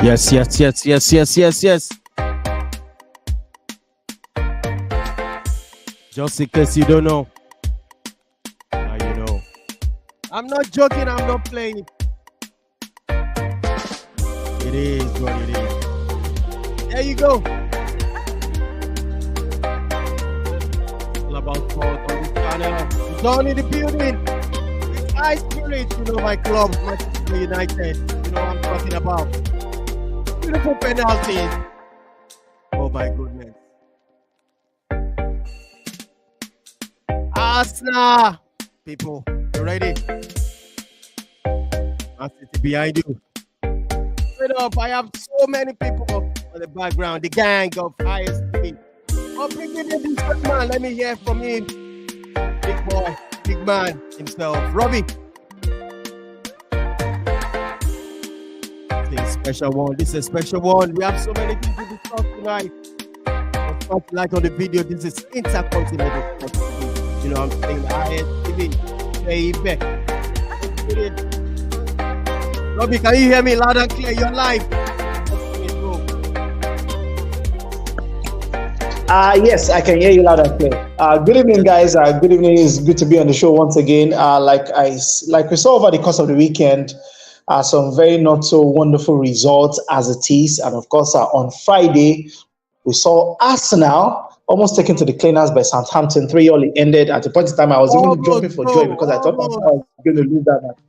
Yes. Just in case you don't know. Now you know. I'm not joking, I'm not playing. It is what it is. There you go. All about sport on this channel. Down in the building. It's high spirit, you know, my club, Manchester United. You know what I'm talking about. Beautiful penalties. Oh my goodness. Arsenal. People, you ready? Man City behind you. Straight up, I have so many people on the background. The gang of Istv. I'm bringing in this man. Let me hear from him. Big boy, big man himself. Robbie. Special one. This is a special one. We have so many things to discuss tonight. Of course, like on the video, this is Intercontinental Sports TV. You know what I'm saying? INTV. Baby. Robbie, can you hear me loud and clear? You're live. Yes, I can hear you loud and clear. Good evening, guys. Good evening. It's good to be on the show once again. Like we saw over the course of the weekend, some very not so wonderful results as it is. And of course, on Friday, we saw Arsenal almost taken to the cleaners by Southampton. 3-3 ended. At the point in time, I was even jumping for joy because I thought I was going to lose that match.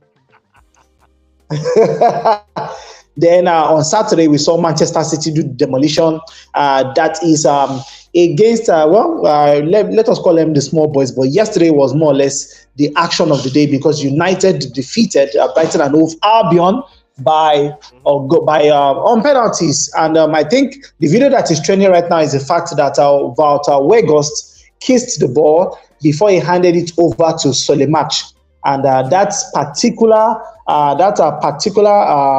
Then on Saturday, we saw Manchester City do demolition. That is against, let us call them the small boys. But yesterday was more or less the action of the day because United defeated Brighton and Hove Albion on penalties. And I think the video that is trending right now is the fact that Walter Weghorst kissed the ball before he handed it over to Solimach. And that particular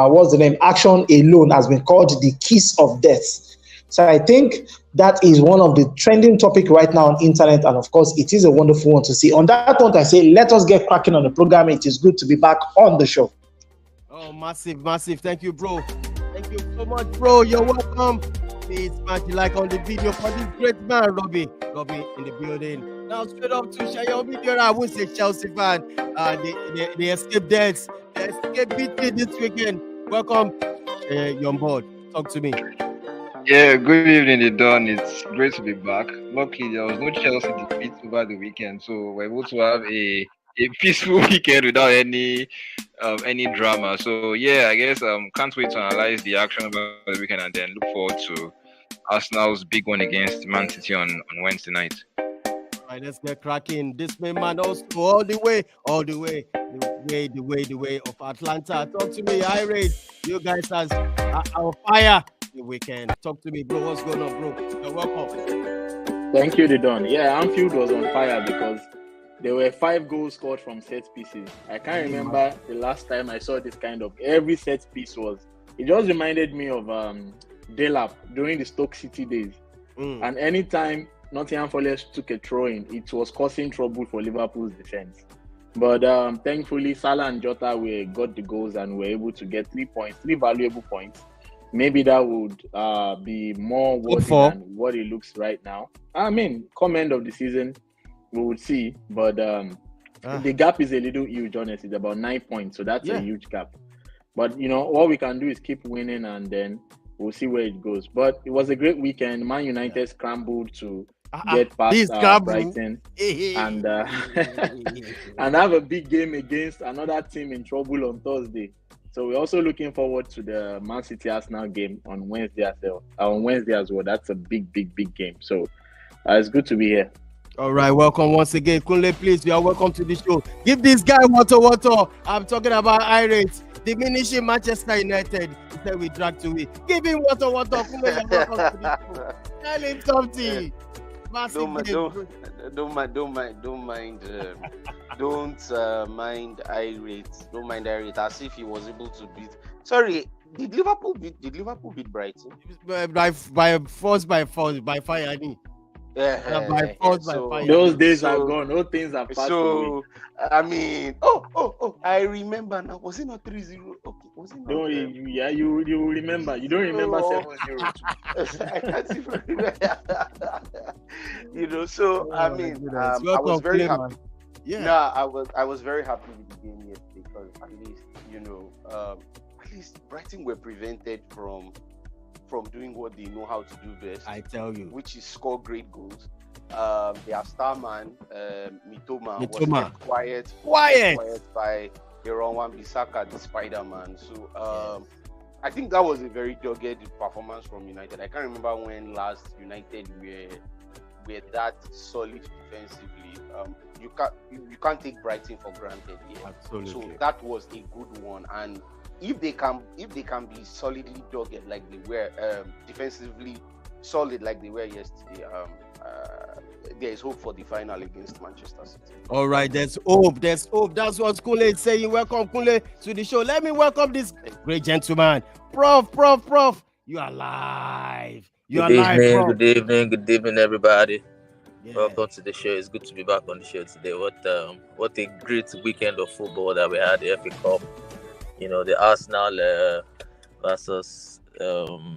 what's the name, action alone has been called the kiss of death. So I think that is one of the trending topic right now on internet, and of course it is a wonderful one to see. On that note, I say let us get cracking on the program. It is good to be back on the show. Oh, massive. Thank you, bro. Thank you so much, bro. You're welcome. Please smash the like on the video for this great man, Robbie in the building. Now straight up to share your video. I would say Chelsea fan. The escape deaths. The escape beat this weekend. Welcome. You're on board. Talk to me. Yeah, good evening, Don. It's great to be back. Luckily, there was no Chelsea defeat over the weekend, so we're able to have a peaceful weekend without any drama. So yeah, I guess can't wait to analyze the action over the weekend and then look forward to Arsenal's big one against Man City on Wednesday night. All right, let's get cracking. This man also all the way of Atlanta. Talk to me, Irate. You guys are on fire the weekend. Talk to me, bro. What's going on, bro? You're welcome. Thank you, Don. Yeah, Anfield was on fire because there were 5 goals scored from set pieces. I can't remember the last time I saw this kind of every set piece was. It just reminded me of Delap during the Stoke City days. And anytime Nottingham Forest took a throw-in, it was causing trouble for Liverpool's defense. But thankfully, Salah and Jota got the goals and were able to get 3 points, 3 valuable points. Maybe that would be more worthy than what it looks right now. I mean, come end of the season, we would see. But the gap is a little huge, honestly. It's about 9 points, so that's a huge gap. But, you know, what we can do is keep winning and then we'll see where it goes. But it was a great weekend. Man United scrambled to get past Brighton and and have a big game against another team in trouble on Thursday. So we're also looking forward to the Man City Arsenal game on Wednesday as well. That's a big game. So it's good to be here. All right, welcome once again. Kunle, please, you are welcome to the show. Give this guy water. I'm talking about Irate. Diminishing Manchester United. He said we drag to it. Give him water. Kunle, you're welcome to the show. Tell him something. Don't mind Irate. Don't mind Irate as if he was able to beat. Sorry, did Liverpool beat Brighton? By force, by fire. By force, by fire. Those days are gone. Those things are passed away. I mean, I remember now. Was it not 3-0? Was it Don't not? worry, yeah, you remember. You don't remember No. 7-0. I can't even remember. So I Oh my mean, goodness. I was Welcome, very Kunle, happy. man. Yeah. No, I was very happy with the game yesterday because at least Brighton were prevented from doing what they know how to do best, I tell you. which is score great goals. Their star man, Mitoma, was Mitoma. kept quiet Quiet. by Aaron Wan-Bissaka, the Spider-Man. So I think that was a very dogged performance from United. I can't remember when last United were that solid defensively. You can't take Brighton for granted here. Absolutely. So that was a good one. And if they can be solidly dogged like they were, defensively solid like they were yesterday, there is hope for the final against Manchester City. All right, there's hope. There's hope. That's what Kunle is saying. Welcome, Kunle, to the show. Let me welcome this great gentleman, Prof. You are live. You are live, Prof. Good evening, everybody. Yeah. Welcome to the show. It's good to be back on the show today. What a great weekend of football that we had. The FA Cup, the Arsenal versus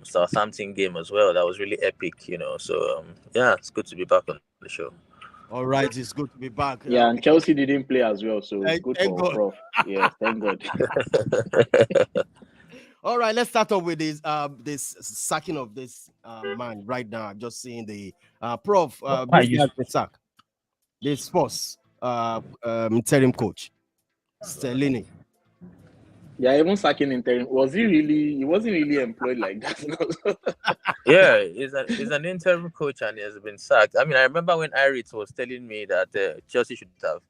Southampton game as well. That was really epic. So it's good to be back on the show. All right, it's good to be back. Yeah, and Chelsea didn't play as well, so Thank good God. for Prof. Yeah, thank God. All right, let's start off with this sacking of this man right now. I'm just seeing the Prof. This has been sacked. The sports interim coach, Stellini. Yeah, even sacking interim. He wasn't really employed like that. Yeah, he's an interim coach and he has been sacked. I mean, I remember when Iris was telling me that Chelsea should have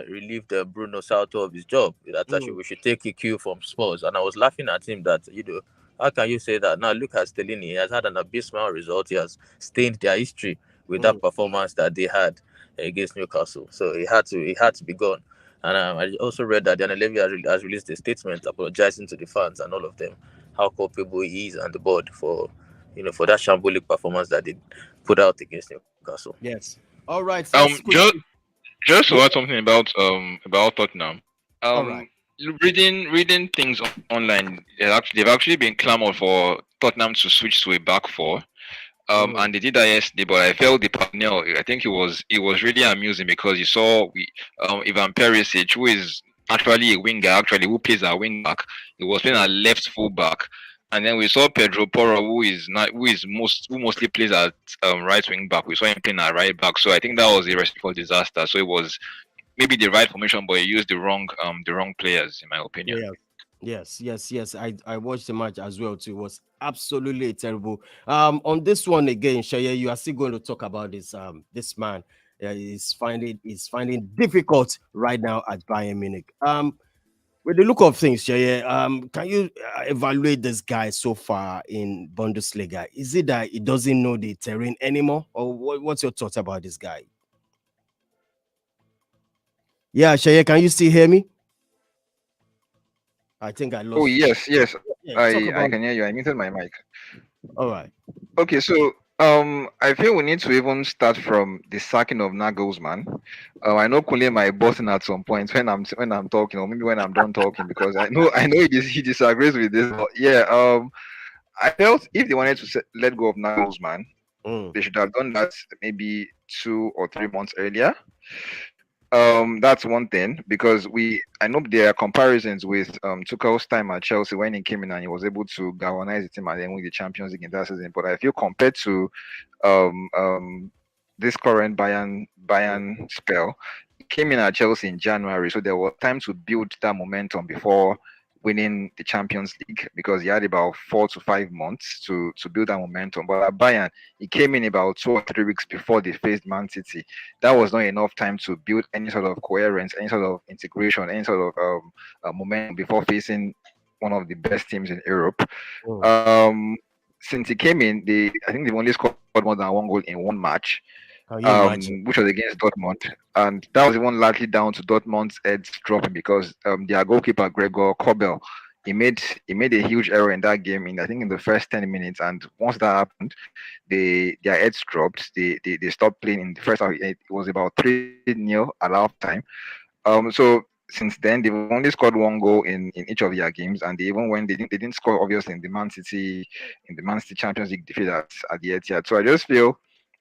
relieved Bruno Salto of his job. That we should take a cue from Spurs. And I was laughing at him that, how can you say that? Now look at Stellini. He has had an abysmal result. He has stained their history with that performance that they had against Newcastle. So he had to be gone. And I also read that Daniel Levy has released a statement apologizing to the fans and all of them, how culpable he is and the board for that shambolic performance that they put out against Newcastle. Yes. All right. Just to add something about Tottenham. All right. Reading things online, they've actually been clamored for Tottenham to switch to a back four. And they did that yesterday, but I felt the panel. I think it was really amusing because you saw Ivan Perisic, who is actually a winger, who plays a wing back. He was playing a left full back, and then we saw Pedro Porro, who mostly plays at right wing back. We saw him playing at right back. So I think that was a recipe for disaster. So it was maybe the right formation, but he used the wrong players, in my opinion. Yeah. Yes. I watched the match as well too. It was absolutely terrible. On this one again, Shaya, you are still going to talk about this this man. He's finding difficult right now at Bayern Munich. With the look of things, Shaya, can you evaluate this guy so far in Bundesliga? Is it that he doesn't know the terrain anymore, or what's your thoughts about this guy? Yeah, Shaya, can you still hear me? I think I lost. Oh yes. Yeah, I can hear you. I muted my mic. All right. Okay, so I feel we need to even start from the sacking of Nagelsmann. I know Kunle might bust in at some point when I'm talking, or maybe when I'm done talking, because I know he disagrees with this. But yeah, I felt if they wanted to let go of Nagelsmann, they should have done that maybe 2 or 3 months earlier. That's one thing, because I know there are comparisons with Tuchel's time at Chelsea when he came in and he was able to galvanize the team and then win the Champions League in that season. But I feel compared to this current Bayern spell, he came in at Chelsea in January, so there was time to build that momentum before winning the Champions League, because he had about 4 to 5 months to build that momentum. But at Bayern, he came in about 2 or 3 weeks before they faced Man City. That was not enough time to build any sort of coherence, any sort of integration, any sort of momentum before facing one of the best teams in Europe. Since he came in, I think they've only scored more than 1 goal in 1 match. Which was against Dortmund, and that was even largely down to Dortmund's heads dropping, because their goalkeeper Gregor Kobel, he made a huge error in that game in the first 10 minutes, and once that happened, their heads dropped. They stopped playing in the first half. It was about 3-0 at half time. So since then they've only scored one goal in each of their games, and even when they didn't score obviously in the Man City Champions League defeat at the Etihad. So I just feel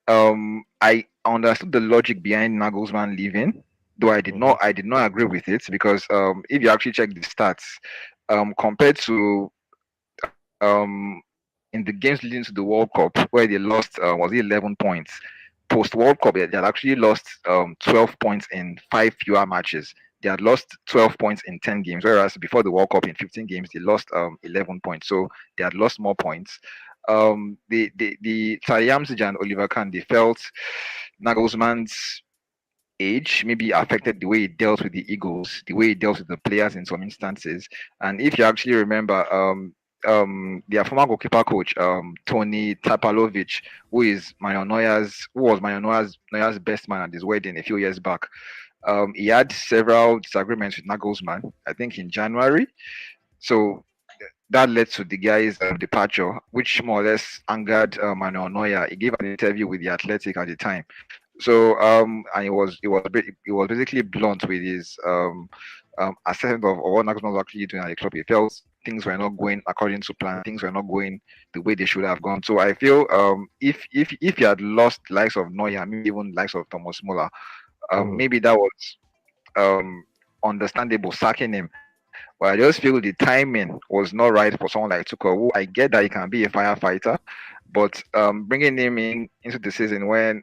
I understood the logic behind Nagelsmann leaving, though I did not agree with it because if you actually check the stats, compared to in the games leading to the World Cup where they lost was it 11 points. Post World Cup, they had actually lost 12 points in five fewer matches. They had lost 12 points in 10 games, whereas before the World Cup in 15 games they lost 11 points. So they had lost more points. The Tayamsija and Oliver Kahn, they felt Nagelsmann's age maybe affected the way he dealt with the egos, the way he dealt with the players in some instances. And if you actually remember, their former goalkeeper coach, Tony Tapalovic, who was Neuer's best man at his wedding a few years back. He had several disagreements with Nagelsmann, I think in January. So that led to the guy's departure, which more or less angered Manuel Neuer. He gave an interview with the Athletic at the time. So and he was basically blunt with his assessment of what Nagelsmann was actually doing at the club. He felt things were not going according to plan. Things were not going the way they should have gone. So I feel if he had lost the likes of Neuer, maybe even the likes of Thomas Muller, maybe that was understandable sacking him. But I just feel the timing was not right for someone like Tuchel. Who I get that he can be a firefighter, but bringing him in into the season when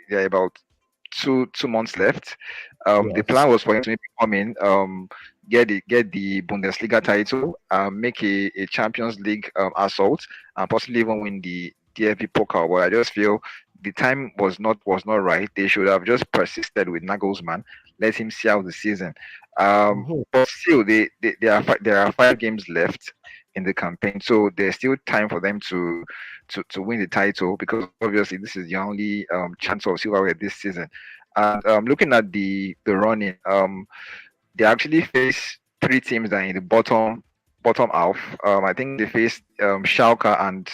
there are about two months left, the Yes. plan was for him to maybe come in, get the Bundesliga title, make a Champions League assault, and possibly even win the DFB Pokal. But I just feel the time was not right. They should have just persisted with Nagelsmann, let him see out the season. Mhm. But still, there are 5 games left in the campaign, so there's still time for them to win the title because obviously this is the only chance of silverware this season. And looking at the running, they actually face 3 teams that are in the bottom half. I think they faced Schalke and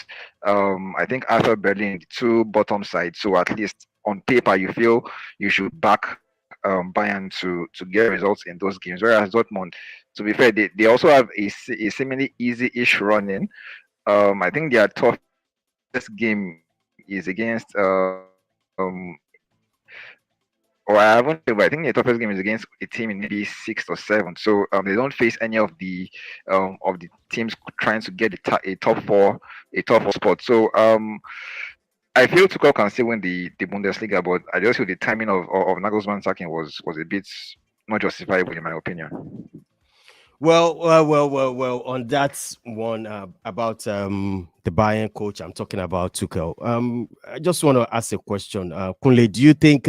I think Arthur Berlin, the two bottom sides. So at least on paper, you feel you should back Bayern to get results in those games. Whereas Dortmund, to be fair, they also have a seemingly easy-ish running. I think their toughest game is against or I haven't checked, but I think the toughest game is against a team in maybe 6th or 7th. So they don't face any of the teams trying to get a top four spot. So I feel Tuchel can still win the Bundesliga, but I just feel the timing of Nagelsmann sacking was a bit not justifiable in my opinion. Well. On that one about the Bayern coach, I'm talking about Tuchel. I just want to ask a question. Kunle, do you think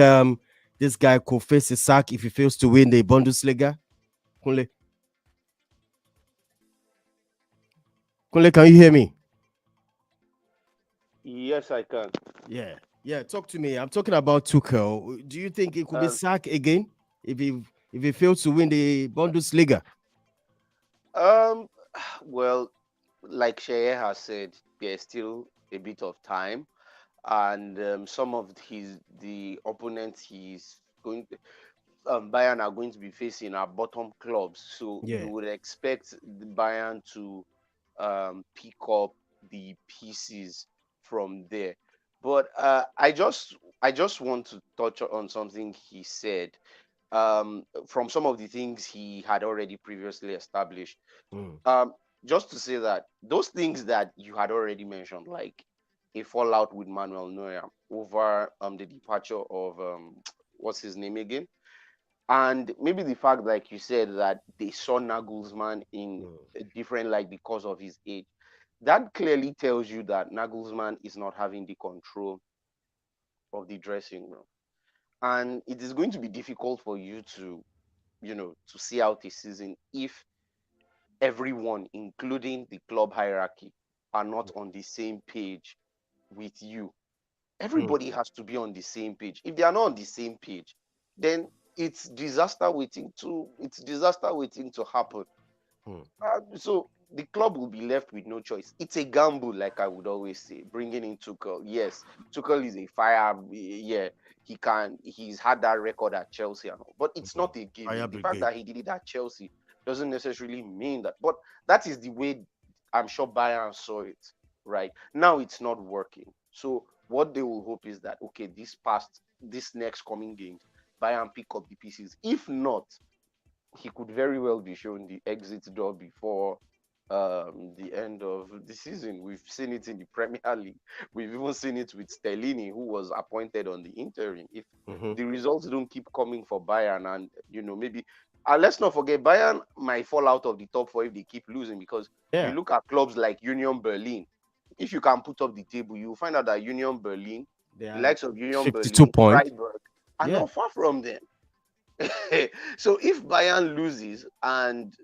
this guy could face a sack if he fails to win the Bundesliga? Kunle, Kunle, can you hear me? Yes, I can. Yeah. Talk to me. I'm talking about Tuchel. Do you think it could be Um, sacked again if he fails to win the Bundesliga? um, well, like Shea has said, there's still a bit of time, and some of the opponents he's going Bayern are going to be facing are bottom clubs, so you Yeah. would expect the Bayern to pick up the pieces from there. But I just want to touch on something he said. From some of the things he had already previously established. Mm. Um, just to say that those things that you had already mentioned, like a fallout with Manuel Neuer over the departure of what's his name again, and maybe the fact, like you said, that they saw Nagelsmann in Mm. a different light because of his age, that clearly tells you that Nagelsmann is not having the control of the dressing room, and it is going to be difficult for you to see out a season if everyone, including the club hierarchy, are not on the same page with you. Mm. Everybody has to be on the same page. If they are not on the same page, then it's disaster waiting to happen. So the club will be left with no choice. It's a gamble, like I would always say. Bringing in Tuchel, yes, Tuchel is a fire. Yeah, he's had that record at Chelsea and all, but it's not a Fire given. The fact brigade. that he did it at Chelsea doesn't necessarily mean that. But that is the way I'm sure Bayern saw it. Right now, it's not working. So what they will hope is that okay, this next coming games, Bayern pick up the pieces. If not, he could very well be shown the exit door before the end of the season. We've seen it in the Premier League. We've even seen it with Stellini, who was appointed on the interim. If the results don't keep coming for Bayern, and maybe let's not forget Bayern might fall out of the top four if they keep losing, because you look at clubs like Union Berlin. If you can put up the table, you'll find out that Union Berlin, the likes of Union 52 Berlin, points. Freiburg, are not far from them. So if Bayern loses and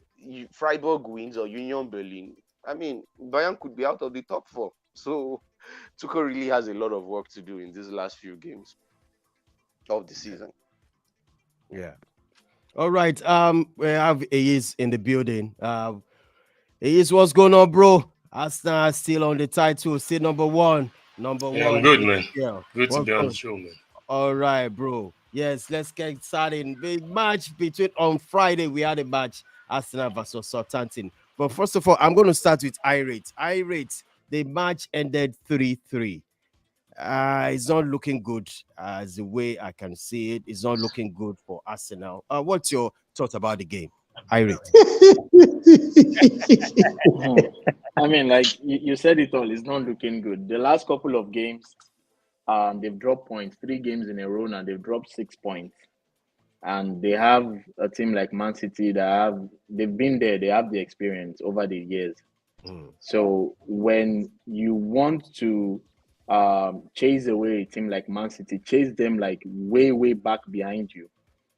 Freiburg wins or Union Berlin, I mean, Bayern could be out of the top four. So Tuchel really has a lot of work to do in these last few games of the season. Yeah. All right. We have Ehis in the building. Ehis, what's going on, bro? Arsenal still on the title, still number one. Number Yeah, one. I'm good, man. Yeah. Good to What's be on going- the show, man. All right, bro. Yes, let's get started. The match between on Friday, we had a match, Arsenal versus Southampton. But first of all, I'm going to start with irate. Irate, the match ended 3-3. It's not looking good as the way I can see it. It's not looking good for Arsenal. What's your thought about the game? Irate. I mean, like you said it all. It's not looking good. The last couple of games, they've dropped points. 3 games in a row now. They've dropped 6 points, and they have a team like Man City that they've been there. They have the experience over the years. So when you want to chase away a team like Man City, chase them like way back behind you,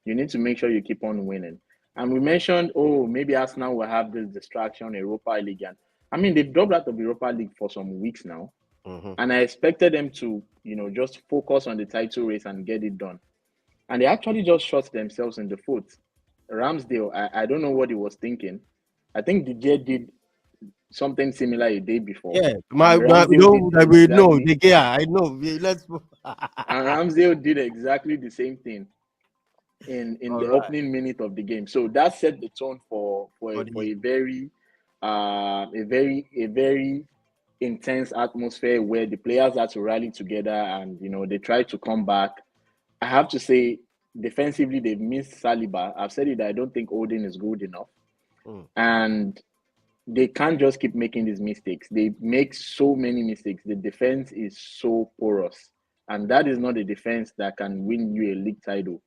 you need to make sure you keep on winning. And we mentioned, oh, maybe Arsenal will have this distraction, Europa League. And I mean, they've dropped out of Europa League for some weeks now. And I expected them to, just focus on the title race and get it done. And they actually just shot themselves in the foot. Ramsdale, I don't know what he was thinking. I think the J did something similar a day before. Yeah, I know. I know. Let's. And Ramsdale did exactly the same thing in the opening minute of the game. So that set the tone for a very intense atmosphere where the players had to rally together and they tried to come back. I have to say, defensively they've missed Saliba. I've said it. I don't think Odin is good enough, and they can't just keep making these mistakes. They make so many mistakes. The defense is so porous, and that is not a defense that can win you a league title.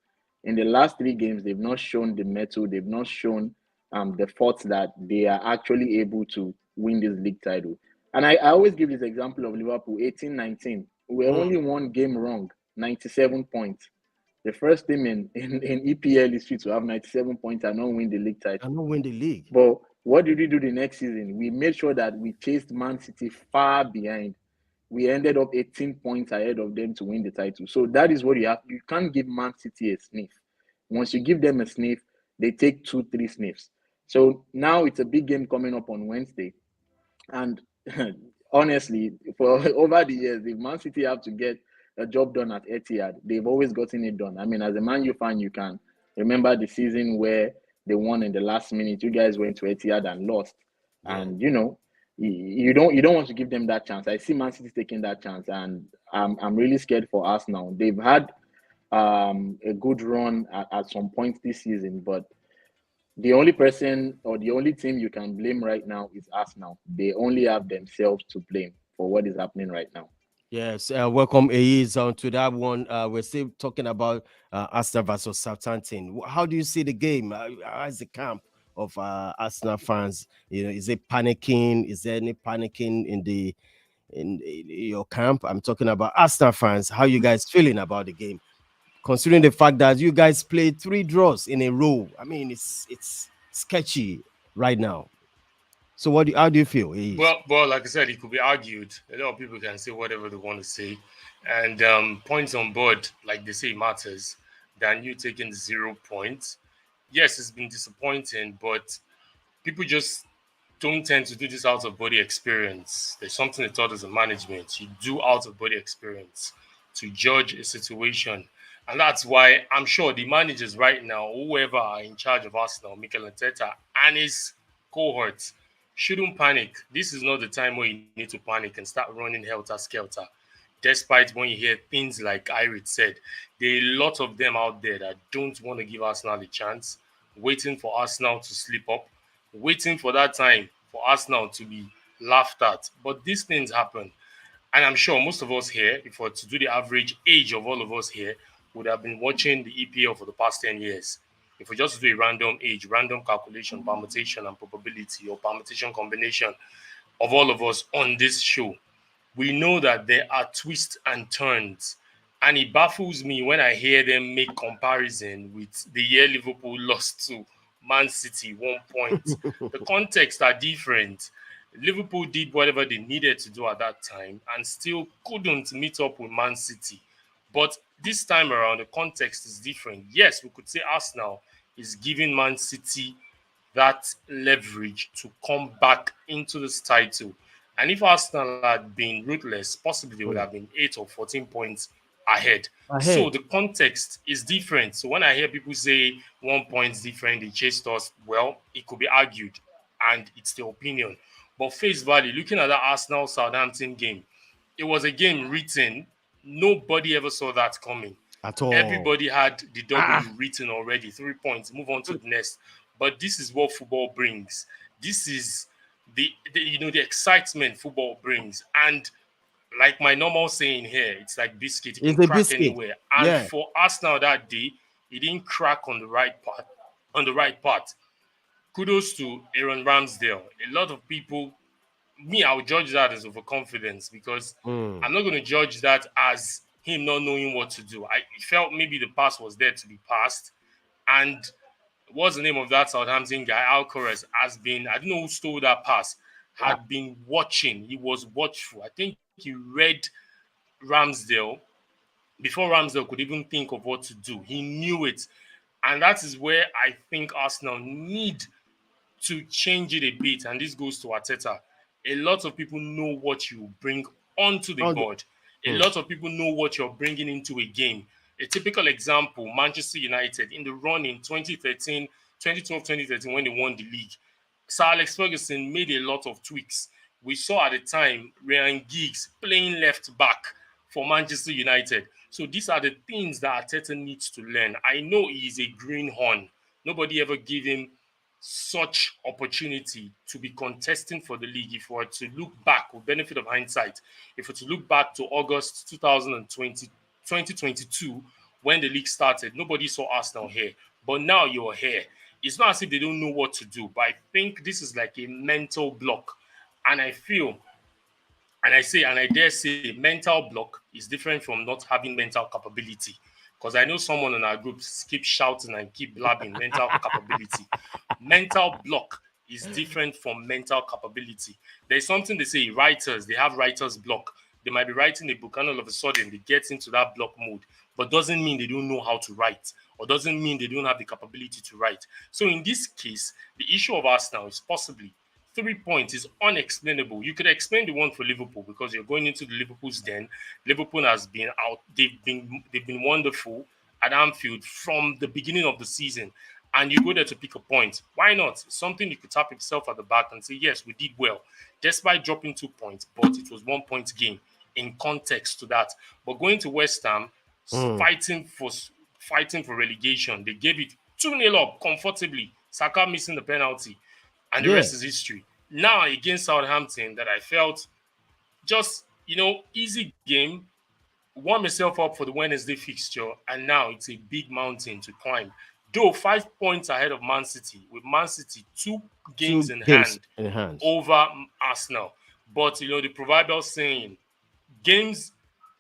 In the last 3 games, they've not shown the mettle. They've not shown the thoughts that they are actually able to win this league title. And I always give this example of Liverpool, 18-19. We're only 1 game wrong, 97 points. The first team in EPL history to have 97 points and not win the league title. And not win the league. But what did we do the next season? We made sure that we chased Man City far behind. We ended up 18 points ahead of them to win the title. So that is what you have. You can't give Man City a sniff. Once you give them a sniff, they take 2-3 sniffs. So now it's a big game coming up on Wednesday. And honestly, for over the years, if Man City have to get a job done at Etihad, they've always gotten it done. I mean, as a Man U fan, you can remember the season where they won in the last minute. You guys went to Etihad and lost. Yeah. And you don't want to give them that chance. I see Man City taking that chance, and I'm really scared for Arsenal. They've had a good run at some point this season, but the only person or the only team you can blame right now is Arsenal. They only have themselves to blame for what is happening right now. Yes, welcome Ehis to that one. We're still talking about Arsenal versus Southampton. How do you see the game? How's the camp of Arsenal fans? Is it panicking? Is there any panicking in your camp? I'm talking about Arsenal fans. How you guys feeling about the game? Considering the fact that you guys played 3 draws in a row. I mean, it's sketchy right now. So how do you feel? Well, like I said, it could be argued. A lot of people can say whatever they want to say. And points on board, like they say, matters than you taking 0 points. Yes, it's been disappointing, but people just don't tend to do this out of body experience. There's something they taught as a management. You do out of body experience to judge a situation. And that's why I'm sure the managers right now, whoever are in charge of Arsenal, Mikel Arteta and his cohorts, shouldn't panic. This is not the time where you need to panic and start running helter-skelter. Despite when you hear things like Irit said, there are a lot of them out there that don't want to give Arsenal a chance, waiting for Arsenal to slip up, waiting for that time for Arsenal to be laughed at. But these things happen. And I'm sure most of us here, if we were to do the average age of all of us here, would have been watching the EPL for the past 10 years. If we just do a random age, random calculation, permutation and probability or permutation combination of all of us on this show, we know that there are twists and turns. And it baffles me when I hear them make comparison with the year Liverpool lost to Man City 1 point. The context are different. Liverpool did whatever they needed to do at that time and still couldn't meet up with Man City. But this time around, the context is different. Yes, we could say Arsenal is giving Man City that leverage to come back into this title. And if Arsenal had been ruthless, possibly they would have been 8 or 14 points ahead. So the context is different. So when I hear people say 1 point different, they chased us, well, it could be argued, and it's their opinion. But face value, looking at that Arsenal-Southampton game, it was a game written. Nobody ever saw that coming. At all. Everybody had the W written already. 3 points, move on to the next. But this is what football brings. This is the excitement football brings. And like my normal saying here, it's like biscuit. It can crack anywhere. And for Arsenal that day, it didn't crack on the right part. Kudos to Aaron Ramsdale. A lot of people, I'll judge that as overconfidence because I'm not going to judge that as him not knowing what to do. I felt maybe the pass was there to be passed. And what's the name of that Southampton guy? Alcaraz has been, I don't know who stole that pass, had been watching. He was watchful. I think he read Ramsdale before Ramsdale could even think of what to do. He knew it. And that is where I think Arsenal need to change it a bit. And this goes to Arteta. A lot of people know what you bring onto the board. A lot of people know what you're bringing into a game. A typical example, Manchester United in the run in 2012, 2013, when they won the league. Sir Alex Ferguson made a lot of tweaks. We saw at the time Ryan Giggs playing left back for Manchester United. So these are the things that Arteta needs to learn. I know he is a greenhorn. Nobody ever gave him such opportunity to be contesting for the league. If we were to look back, with benefit of hindsight, if we were to look back to August 2022, when the league started, nobody saw Arsenal here. But now you're here. It's not as if they don't know what to do, but I think this is like a mental block. And I feel, and I dare say, mental block is different from not having mental capability. Because I know someone in our group keep shouting and keep blabbing mental capability. Mental block is different from mental capability. There's something they say, writers, they have writer's block. They might be writing a book and all of a sudden they get into that block mode, but doesn't mean they don't know how to write or doesn't mean they don't have the capability to write. So in this case, the issue of Arsenal is possibly 3 points is unexplainable. You could explain the one for Liverpool because you're going into the Liverpool's den. Liverpool has been out. They've been wonderful at Anfield from the beginning of the season. And you go there to pick a point. Why not? It's something you could tap yourself at the back and say, yes, we did well, despite dropping 2 points, but it was 1 point game in context to that. But going to West Ham, fighting for relegation, they gave it 2-0 up comfortably. Saka missing the penalty. And the rest is history. Now against Southampton, that I felt just, easy game, warm myself up for the Wednesday fixture, and now it's a big mountain to climb. Though 5 points ahead of Man City, with Man City two games in hand over Arsenal. But, the proverbial saying, games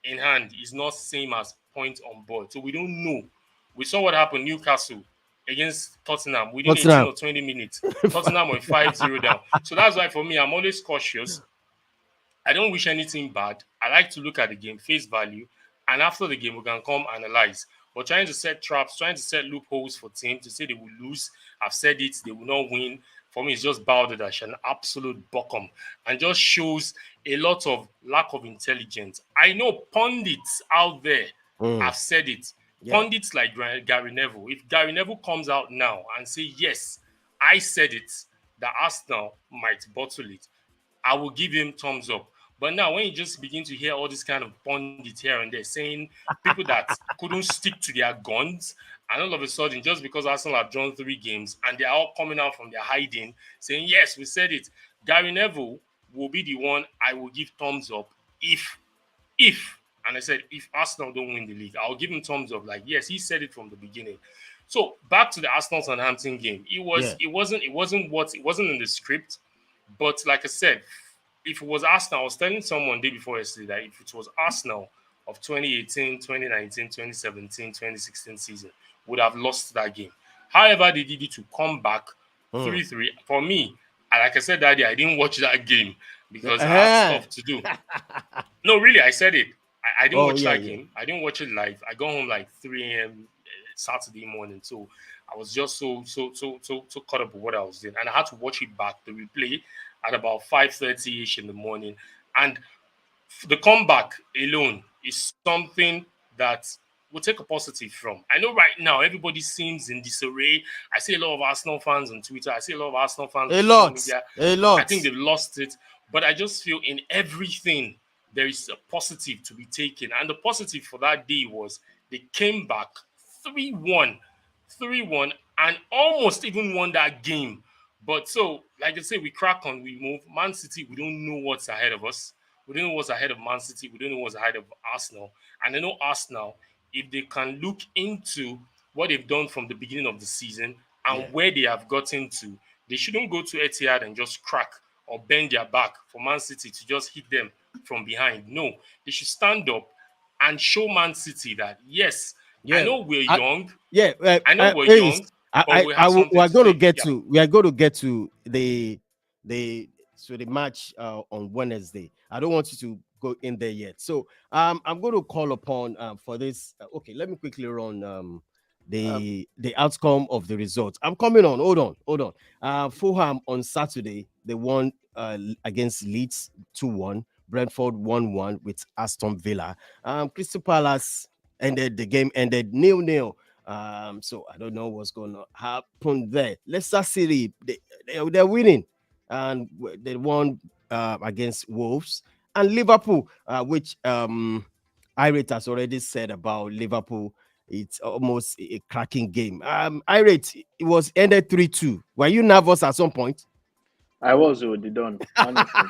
in hand is not same as points on board. So we don't know. We saw what happened Newcastle against Tottenham within 18 or 20 minutes. Tottenham were 5-0 down. So that's why for me, I'm always cautious. I don't wish anything bad. I like to look at the game, face value, and after the game, we can come analyze. But trying to set traps, trying to set loopholes for teams to say they will lose. I've said it, they will not win. for me, it's just Balderdash, an absolute bottom, and just shows a lot of lack of intelligence. I know pundits out there have said it. Yeah. Pundits like Gary Neville. If Gary Neville comes out now and say, yes, I said it, that Arsenal might bottle it, I will give him thumbs up. But now, when you just begin to hear all this kind of pundits here and there saying people that couldn't stick to their guns, and all of a sudden, just because Arsenal have drawn 3 games and they are all coming out from their hiding, saying, yes, we said it, Gary Neville will be the one I will give thumbs up if, and I said, if Arsenal don't win the league, I'll give him thumbs up. Like, yes, he said it from the beginning. So back to the Arsenal Southampton game. It wasn't in the script, but like I said, if it was Arsenal, I was telling someone day before yesterday that if it was Arsenal of 2018, 2019, 2017, 2016 season, would have lost that game. However, they did it to come back 3-3. For me, like I said that day, I didn't watch that game because I had stuff to do. No, really, I said it. I didn't watch that game. I didn't watch it live. I got home like 3 a.m. Saturday morning. So I was just so caught up with what I was doing. And I had to watch it back, the replay, at about 5:30-ish in the morning. And the comeback alone is something that we'll take a positive from. I know right now everybody seems in disarray. I see a lot of Arsenal fans on Twitter. I see a lot of Arsenal fans on social media. A lot. I think they've lost it. But I just feel in everything there is a positive to be taken. And the positive for that day was they came back 3-1, and almost even won that game. But so, like I say, we crack on, we move. Man City, we don't know what's ahead of us. We don't know what's ahead of Man City. We don't know what's ahead of Arsenal. And I know Arsenal, if they can look into what they've done from the beginning of the season and where they have gotten to, they shouldn't go to Etihad and just crack or bend their back for Man City to just hit them from behind. No, they should stand up and show Man City that, yes, I know we're young. I know we're young. We are going to get to the match on Wednesday. I don't want you to go in there yet. So I'm going to call upon for this. Okay, let me quickly run the outcome of the results. I'm coming on. Hold on. Fulham on Saturday, they won against Leeds 2-1. Brentford 1-1 with Aston Villa. Crystal Palace the game ended 0-0. So I don't know what's going to happen there. Leicester City, they're winning, and they won against Wolves. And Liverpool, which Irate has already said about Liverpool, it's almost a cracking game. Irate, it was ended 3-2. Were you nervous at some point? I was already done, honestly.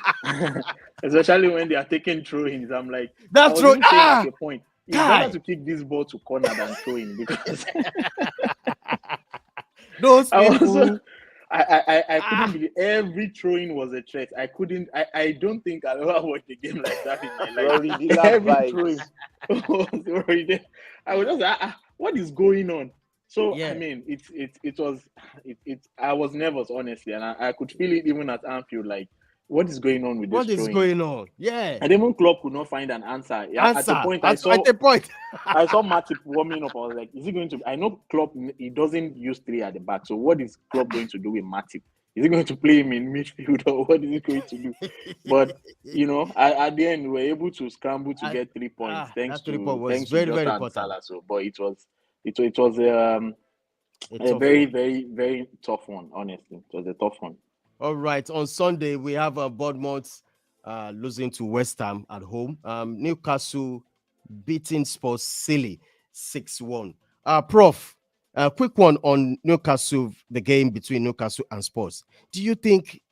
Especially when they are taking throw-ins. I'm like, that's true. At a point, it's better to kick this ball to corner than throw in, because those people. I couldn't believe every throw-in was a threat. I don't think I've ever watched a game like that in my life. Every throw-in was already. I was just like, what is going on? So I mean, I was nervous, honestly, and I could feel it even at Anfield. Like, what is going on with this? What is going on? Yeah. And even Klopp could not find an answer. At the point, I saw Matip warming up. I was like, is he going to? I know Klopp, he doesn't use 3 at the back. So what is Klopp going to do with Matip? Is he going to play him in midfield, or what is he going to do? But at the end, we were able to scramble to get 3 points. Thanks to very important. Salah. So, but it was a very, very, very tough one. Honestly, it was a tough one. All right. On Sunday, we have Bournemouth losing to West Ham at home. Newcastle beating Spurs silly 6-1. Prof, a quick one on Newcastle, the game between Newcastle and Spurs. Do you think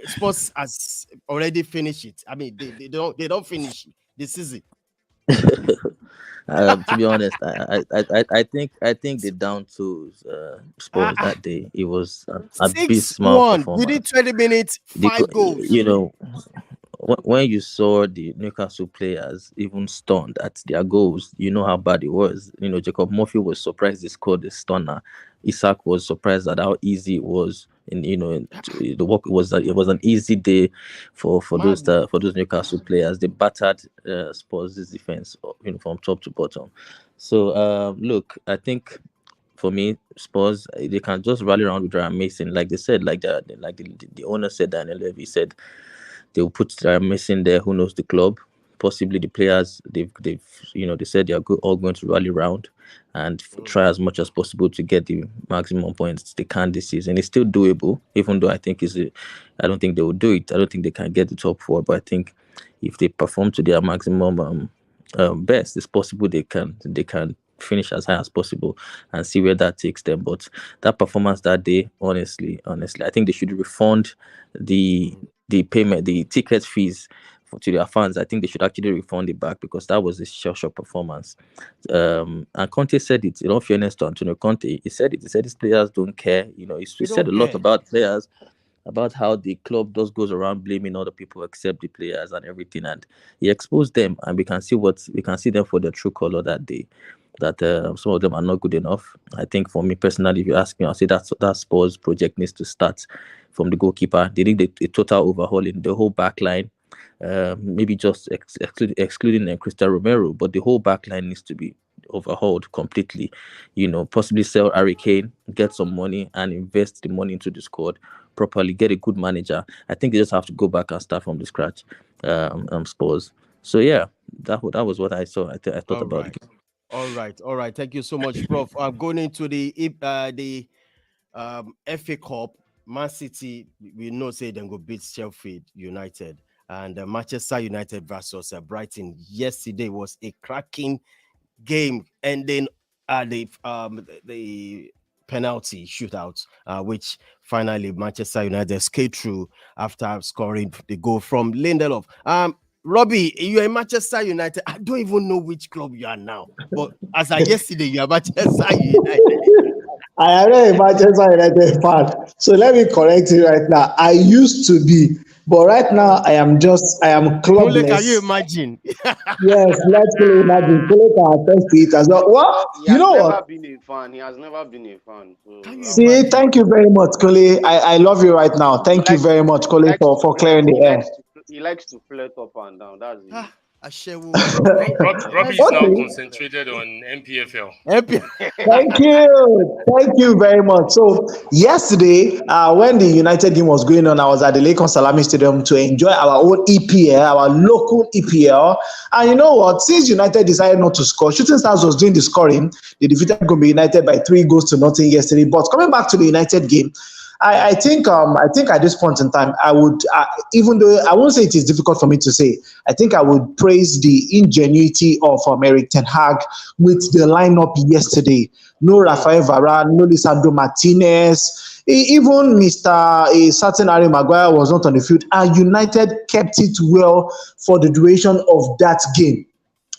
Spurs has already finished it? I mean, they don't finish the season. To be honest, I think the down tools Spurs that day. It was a abysmal performance. Within 20 minutes, 5 goals. When you saw the Newcastle players even stunned at their goals, you know how bad it was. Jacob Murphy was surprised they scored the stunner. Isak was surprised at how easy it was. The work it was an easy day for those Newcastle players. They battered Spurs' defense, from top to bottom. So look, I think for me, Spurs, they can just rally around with Ryan Mason, like they said, the owner said, Daniel Levy said they will put Ryan Mason there. Who knows the club? Possibly the players. They've they said they are all going to rally around and try as much as possible to get the maximum points they can this season. It's still doable, even though I don't think they will do it. I don't think they can get the top 4, but I think if they perform to their maximum best, it's possible they can finish as high as possible and see where that takes them. But that performance that day, honestly, I think they should refund the payment, the ticket fees to their fans. I think they should actually refund it back, because that was a short performance. And Conte said it, in all fairness to Antonio Conte, he said these players don't care. He said a lot about players, about how the club just goes around blaming other people except the players and everything, and he exposed them, and we can see them for their true color that day. That some of them are not good enough. I think for me personally, if you ask me, I'll say that Spurs project needs to start from the goalkeeper. They need a total overhaul in the whole back line. Maybe just excluding Cristiano Romero, but the whole back line needs to be overhauled completely. Possibly sell Harry Kane, get some money, and invest the money into the squad properly. Get a good manager. I think they just have to go back and start from the scratch. Spurs. So yeah, that was what I saw. I thought about it. All right. Thank you so much, Prof. I'm going into the FA Cup. Man City, we know say they go beat Sheffield United, and Manchester United versus Brighton yesterday was a cracking game, and then the penalty shootout, which finally Manchester United skate through after scoring the goal from Lindelof. Robbie, you're in Manchester United. I don't even know which club you are now, but as of yesterday, you are Manchester United. I am a Manchester United fan, so let me correct you right now. I used to be, but right now I am clubless. Can you imagine? Yes, let's imagine. Kunle can attest to it as well. Well, you know what? He has never been a fan. So, see, thank you very much, Kunle. I love you right now. Thank you very much, Kunle, for clearing the air. He likes to flirt up and down. That's it. Robbie is now concentrated on MPFL. Thank you very much. So yesterday, when the United game was going on, I was at the Lakon Salami Stadium to enjoy our own EPL, our local EPL. And you know what? Since United decided not to score, Shooting Stars was doing the scoring. They defeated Gombe United by 3-0 yesterday. But coming back to the United game, I think at this point in time, I would, even though I won't say it is difficult for me to say, I think I would praise the ingenuity of Eric Ten Hag with the lineup yesterday. No Rafael Varane, no Lisandro Martinez, even a certain Harry Maguire was not on the field, and United kept it well for the duration of that game.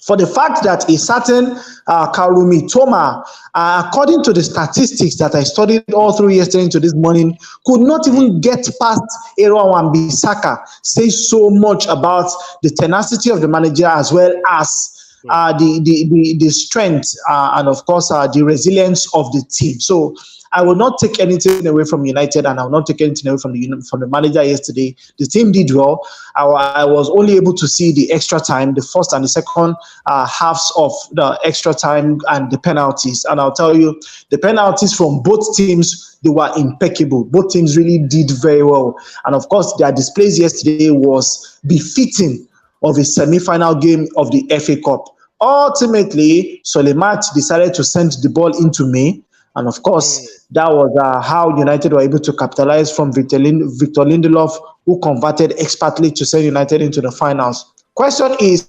For the fact that a certain Karumi Toma, according to the statistics that I studied all through yesterday into this morning, could not even get past Aaron Wan-Bissaka, says so much about the tenacity of the manager as well as the strength and of course the resilience of the team. So I will not take anything away from United, and I will not take anything away from the manager yesterday. The team did well. I was only able to see the extra time, the first and the second halves of the extra time and the penalties. And I'll tell you, the penalties from both teams, they were impeccable. Both teams really did very well. And of course, their displays yesterday was befitting of a semi-final game of the FA Cup. Ultimately, Solemat decided to send the ball into May. And of course, that was how United were able to capitalize from Victor Lindelof, who converted expertly to send United into the finals. Question is,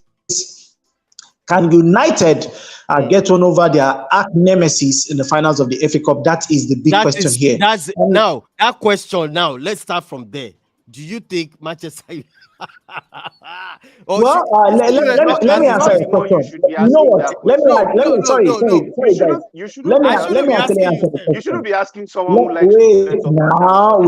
can United get one over their arch nemesis in the finals of the FA Cup? That is the big question here. That question now, let's start from there. Do you think Manchester United? Let me answer the question. You know what? You shouldn't be asking someone who likes wait now.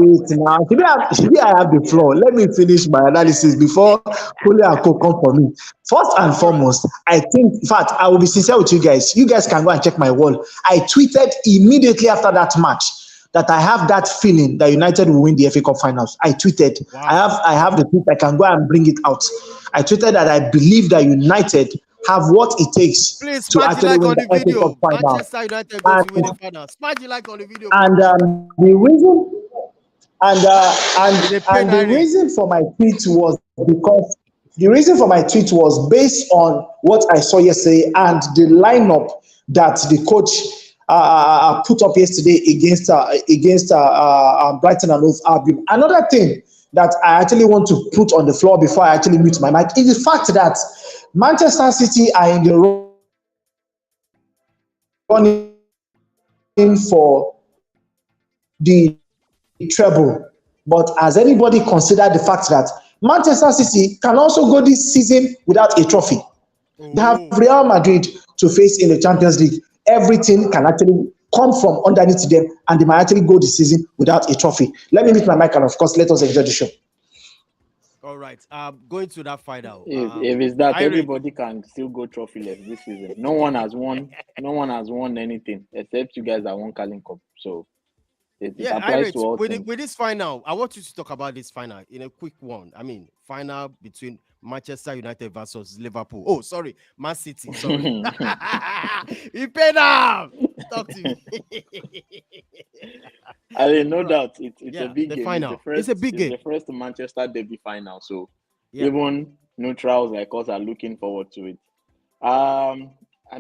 Should I have the floor? Let me finish my analysis before Kunle and Co come for me. First and foremost, I think, in fact, I will be sincere with you guys. You guys can go and check my wall. I tweeted immediately after that match that I have that feeling that United will win the FA Cup finals. I tweeted. Wow. I have the tweet. I can go and bring it out. I tweeted that I believe that United have what it takes Please to smash the actually like win on the the FA Cup video. final. Manchester United going to win the And, final. Smash the like on the video. and the reason and the reason for my tweet was because the reason for my tweet was based on what I saw yesterday and the lineup that the coach put up yesterday against Brighton and Hove Albion. Another thing that I actually want to put on the floor before I actually mute my mic is the fact that Manchester City are in the running for the treble. But has anybody considered the fact that Manchester City can also go this season without a trophy? They have Real Madrid to face in the Champions League. Everything can actually come from underneath them, and they might actually go this season without a trophy. Let me meet my mic, and of course, let us enjoy the show. All right. Going to that final. If it's that, everybody can still go trophyless this season. No one has won. No one has won anything except you guys that won Carling Cup. So it applies to all teams. With this final, I want you to talk about this final in a quick one. I mean, final between Manchester United versus Liverpool. Oh, sorry, Man City. Sorry. You paid up. Talk to me. I mean, no doubt, it's a big game. Final. It's a big game. The first Manchester derby final. So even neutrals like us are looking forward to it. I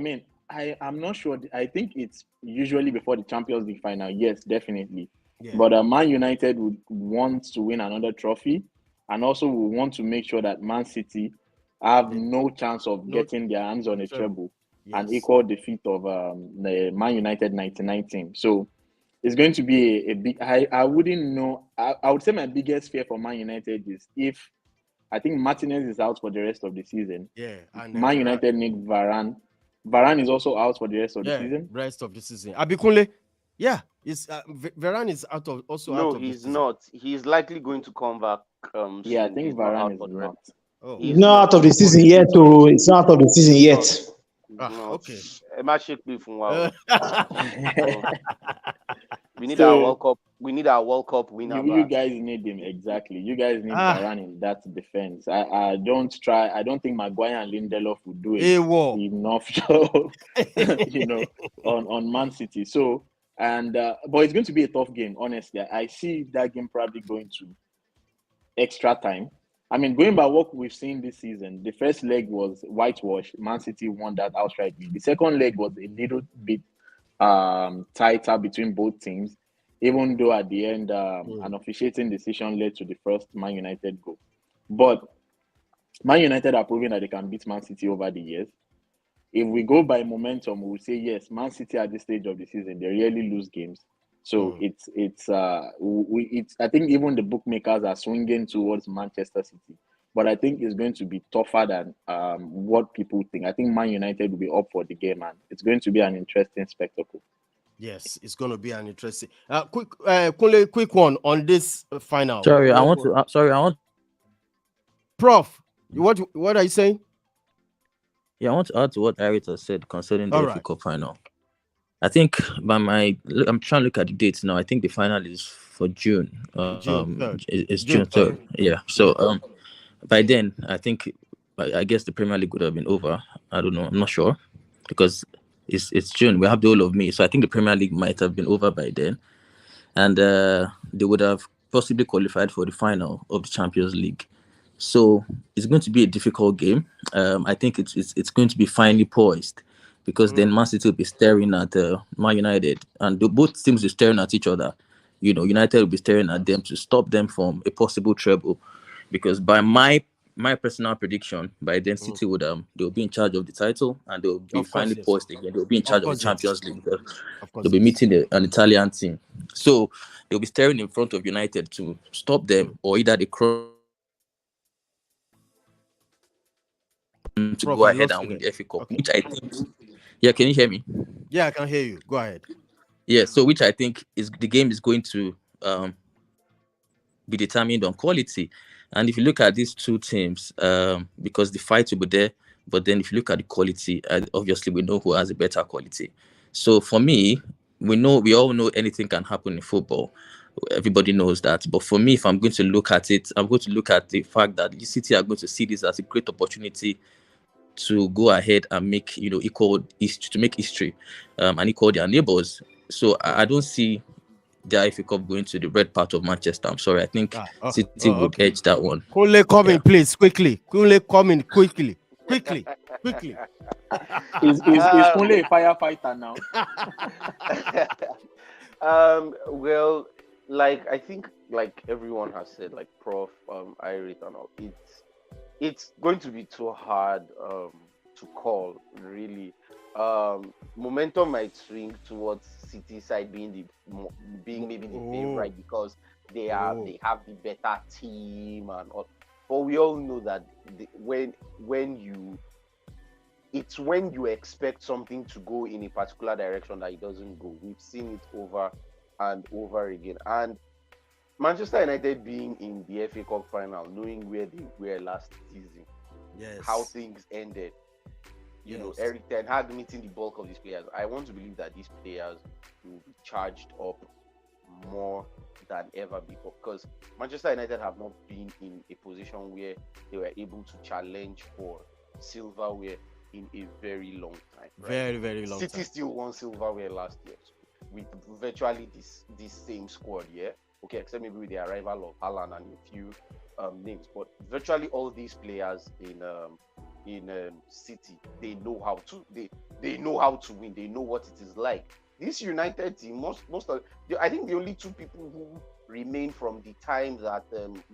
mean, I'm not sure. I think it's usually before the Champions League final. Yes, definitely. Yeah. But Man United would want to win another trophy, and also we want to make sure that Man City have no chance of getting their hands on a treble and equal defeat of the Man United 99 team. So it's going to be a big. I wouldn't know. I would say my biggest fear for Man United is if I think Martinez is out for the rest of the season. Yeah, and Man United need Varane. Varane is also out for the rest of the season. Rest of the season. Kunle, yeah, Varane is out of also. No, out of he's not. He's likely going to come back. Yeah, I think Varane is not. Oh. He's not out of the season yet. So it's not out of the season yet. Okay. We need our World Cup. We need our World Cup winner. You guys need him exactly. You guys need Varane in that defense. I don't think Maguire and Lindelof would do enough job, on Man City. So but it's going to be a tough game. Honestly, I see that game probably going to extra time. I mean, going by what we've seen this season, the first leg was whitewash. Man City won that outrightly. The second leg was a little bit tighter between both teams, even though at the end an officiating decision led to the first Man United goal. But Man United are proving that they can beat Man City over the years. If we go by momentum, we'll say yes, Man City at this stage of the season, they really lose games. So I think even the bookmakers are swinging towards Manchester City, but I think it's going to be tougher than what people think. I think Man United will be up for the game, and it's going to be an interesting spectacle. Yes, it's going to be an interesting. Quick one on this final. I want. Prof, what are you saying? Yeah, I want to add to what Arita said concerning the FA Cup final. I think I'm trying to look at the dates now. I think the final is for June. It's June 3rd. Yeah. So by then, I guess the Premier League would have been over. I don't know. I'm not sure because it's June. We have the whole of May, so I think the Premier League might have been over by then, and they would have possibly qualified for the final of the Champions League. So it's going to be a difficult game. I think it's going to be finely poised. Because then Man City will be staring at Man United, and both teams will be staring at each other. United will be staring at them to stop them from a possible treble. Because by my personal prediction, by then City they'll be in charge of the title, and they'll be finally poised again. They'll be in charge of the Champions League. They'll be meeting an Italian team, so they'll be staring in front of United to stop them, or either they cross to go ahead and win the FA Cup, which I think. Yeah, can you hear me? Yeah, I can hear you. Go ahead. Yeah, so which I think is the game is going to be determined on quality. And if you look at these two teams, because the fight will be there, but then if you look at the quality, obviously we know who has a better quality. So for me, we all know anything can happen in football. Everybody knows that. But for me, if I'm going to look at it, I'm going to look at the fact that the City are going to see this as a great opportunity to go ahead and make to make history and equal their neighbors. So I don't see the FA Cup going to the red part of Manchester. I'm sorry. I think City would okay. edge that one. Kunle, come in, please, quickly. Kunle, come in quickly. Quickly. Is Kunle a firefighter now? Well, like I think, like everyone has said, like Prof, Irit and all, it's going to be too hard to call, really. Momentum might swing towards City side being maybe the favorite because they have the better team and all. But we all know that when you expect something to go in a particular direction that it doesn't go. We've seen it over and over again. And Manchester United being in the FA Cup final, knowing where they were last season, how things ended, you know, Eric Ten Hag meeting the bulk of these players. I want to believe that these players will be charged up more than ever before, because Manchester United have not been in a position where they were able to challenge for silverware in a very long time. Right? Very, very long City time. still won silverware last year with virtually this same squad, okay, except maybe with the arrival of Haaland and a few names, but virtually all these players in City, they know how to win. They know what it is like. This United team, I think the only two people who remain from the time that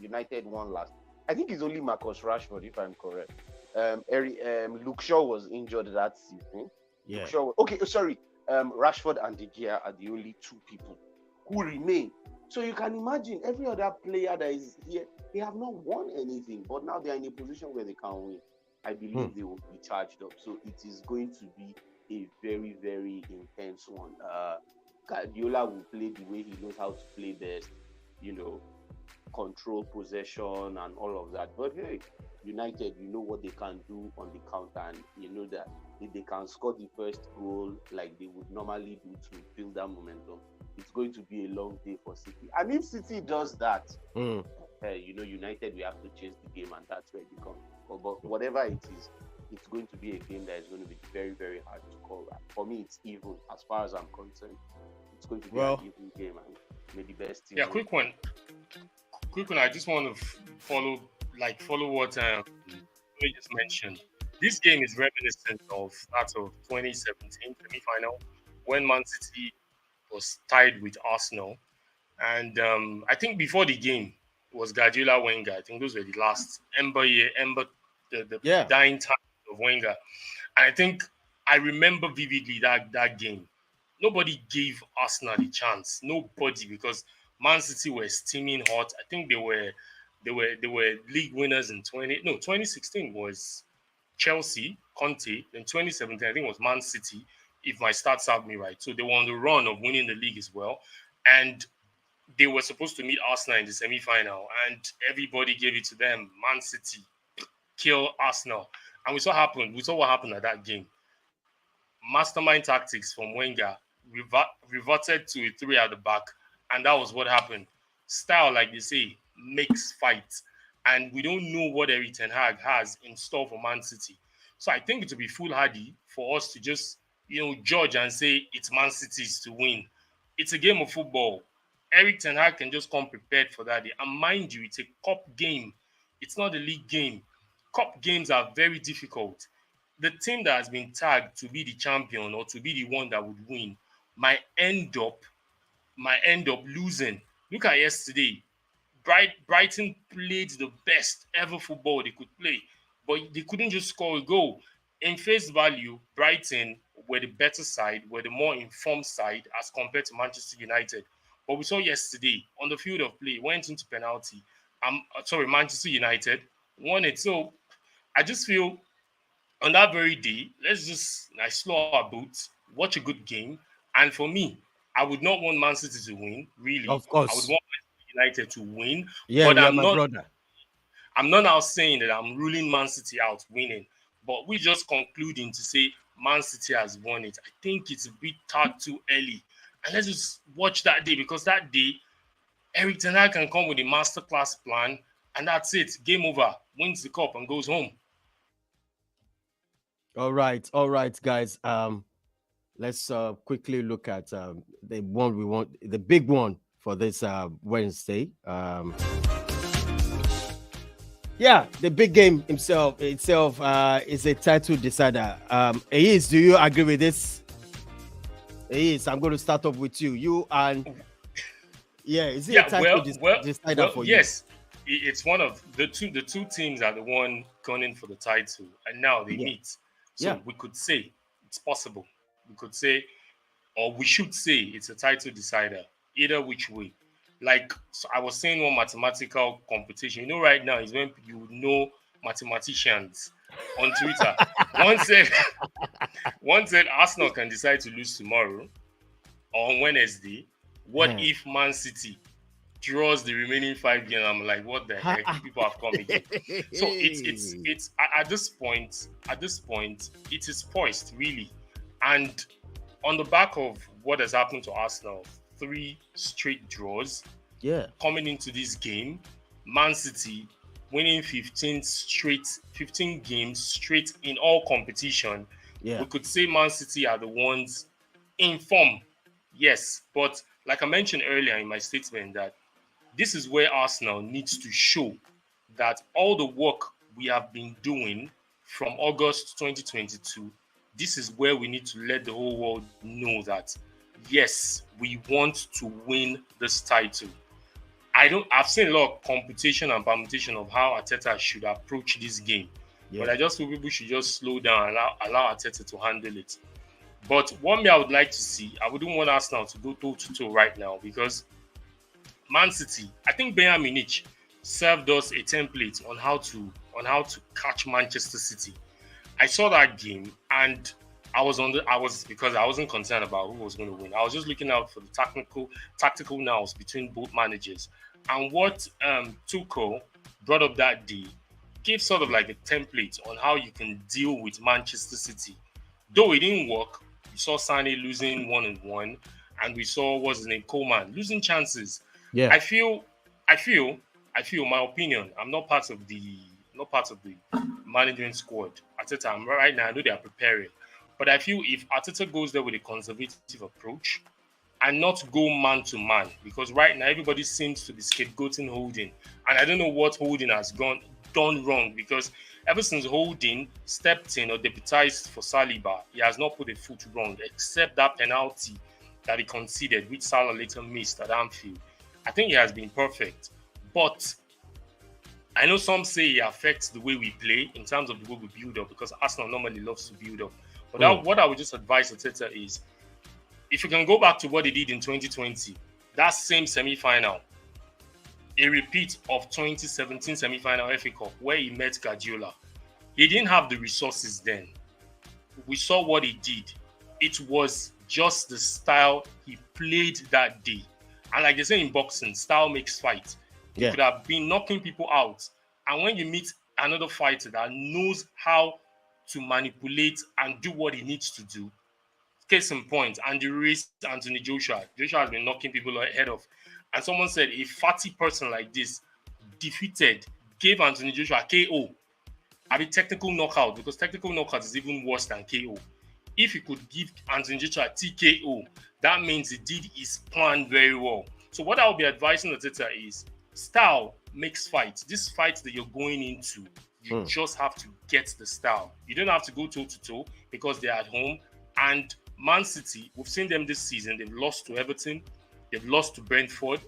United won last, I think it's only Marcus Rashford, if I'm correct. Luke Shaw was injured that season. Yeah. Rashford and De Gea are the only two people who remain. So you can imagine every other player that is here, they have not won anything, but now they are in a position where they can win. I believe they will be charged up. So it is going to be a very, very intense one. Guardiola will play the way he knows how to play best, control possession and all of that. But hey, United, you know what they can do on the counter, and you know that if they can score the first goal like they would normally do to build that momentum, it's going to be a long day for City. And if City does that, United, we have to chase the game, and that's where it becomes. But whatever it is, it's going to be a game that is going to be very, very hard to call. For me, it's even. As far as I'm concerned, it's going to be an even game, and maybe the best team. Yeah, quick one. I just want to follow what you just mentioned. This game is reminiscent of that of 2017 semi-final when Man City was tied with Arsenal, and I think before the game was Guardiola Wenger. I think those were the last the dying time of Wenger. And I think I remember vividly that game. Nobody gave Arsenal the chance. Nobody, because Man City were steaming hot. I think they were league winners in 2016 was Chelsea, Conte. Then 2017, I think it was Man City, if my stats serve me right. So they were on the run of winning the league as well. And they were supposed to meet Arsenal in the semi-final, and everybody gave it to them. Man City kill Arsenal. And we saw what happened at that game. Mastermind tactics from Wenger reverted to a 3 at the back, and that was what happened. Style, like they say, makes fight. And we don't know what Erik Ten Hag has in store for Man City. So I think it would be foolhardy for us to just, judge and say it's Man City's to win. It's a game of football. Erik Ten Hag can just come prepared for that day. And mind you, it's a cup game. It's not a league game. Cup games are very difficult. The team that has been tagged to be the champion or to be the one that would win might end up losing. Look at yesterday. Brighton played the best ever football they could play, but they couldn't just score a goal. In face value, Brighton were the better side, were the more informed side as compared to Manchester United. But we saw yesterday on the field of play, went into penalty. Manchester United won it. So I just feel on that very day, let's just slow our boots, watch a good game. And for me, I would not want Man City to win, really. Of course. I would want United to win. Yeah, but I'm not brother. I'm not now saying that I'm ruling Man City out winning, but we're just concluding to say Man City has won it. I think it's a bit too early. And let's just watch that day, because that day, Erik Ten Hag can come with a masterclass plan, and that's it. Game over. Wins the cup and goes home. All right, guys. Let's quickly look at the one we want, the big one for this Wednesday. Yeah, the big game itself is a title decider. Ehis, do you agree with this? Ehis, I'm going to start off with you. You and is it a title decider for you? Yes. It's one of the two. The two teams are the one gunning for the title, and now they meet. So we could say it's possible. We could say, or we should say, it's a title decider. Either which way. Like so I was saying, one mathematical competition. You know, right now is when you know mathematicians on Twitter. one said Arsenal can decide to lose tomorrow or on Wednesday. What if Man City draws the remaining 5 games? I'm like, what the heck? People have come again. So it's at this point, it is poised really. And on the back of what has happened to Arsenal, 3 straight draws. Coming into this game, Man City winning 15 games straight in all competition. We could say Man City are the ones in form. Yes, but like I mentioned earlier in my statement, that this is where Arsenal needs to show that all the work we have been doing from August 2022, this is where we need to let the whole world know that, yes, we want to win this title. I've seen a lot of computation and permutation of how Arteta should approach this game. But I just feel people should just slow down and allow Arteta to handle it. But one thing I would like to see, I wouldn't want Arsenal to go toe-to-toe right now, because Man City, I think Bayern Munich served us a template on how to catch Manchester City. I saw that game and because I wasn't concerned about who was going to win. I was just looking out for the tactical nows between both managers. And what Tuchel brought up that day gave sort of like a template on how you can deal with Manchester City. Though it didn't work, we saw Sané losing 1-1, and we saw what's his name, Coleman losing chances. I feel my opinion. I'm not part of the management squad. Arteta, right now I know they are preparing. But I feel if Arteta goes there with a conservative approach and not go man to man, because right now everybody seems to be scapegoating Holding, and I don't know what Holding has done wrong, because ever since Holding stepped in or deputized for Saliba, he has not put a foot wrong, except that penalty that he conceded, which Salah later missed at Anfield. I think he has been perfect, but I know some say he affects the way we play in terms of the way we build up, because Arsenal normally loves to build up. But what I would just advise Arteta is, if you can go back to what he did in 2020, that same semi-final, a repeat of 2017 semi-final FA Cup where he met Guardiola. He didn't have the resources then. We saw what he did. It was just the style he played that day. And like they say in boxing, style makes fight. He could have been knocking people out. And when you meet another fighter that knows how to manipulate and do what he needs to do, case in point, Andy Ruiz, Anthony Joshua. Joshua has been knocking people ahead of. And someone said a fatty person like this gave Anthony Joshua KO. I mean technical knockout, because technical knockout is even worse than KO. If he could give Anthony Joshua TKO, that means he did his plan very well. So what I will be advising Arteta is, style makes fight. This fight that you're going into, you just have to get the style. You don't have to go toe-to-toe because they're at home. And Man City, we've seen them this season. They've lost to Everton. They've lost to Brentford.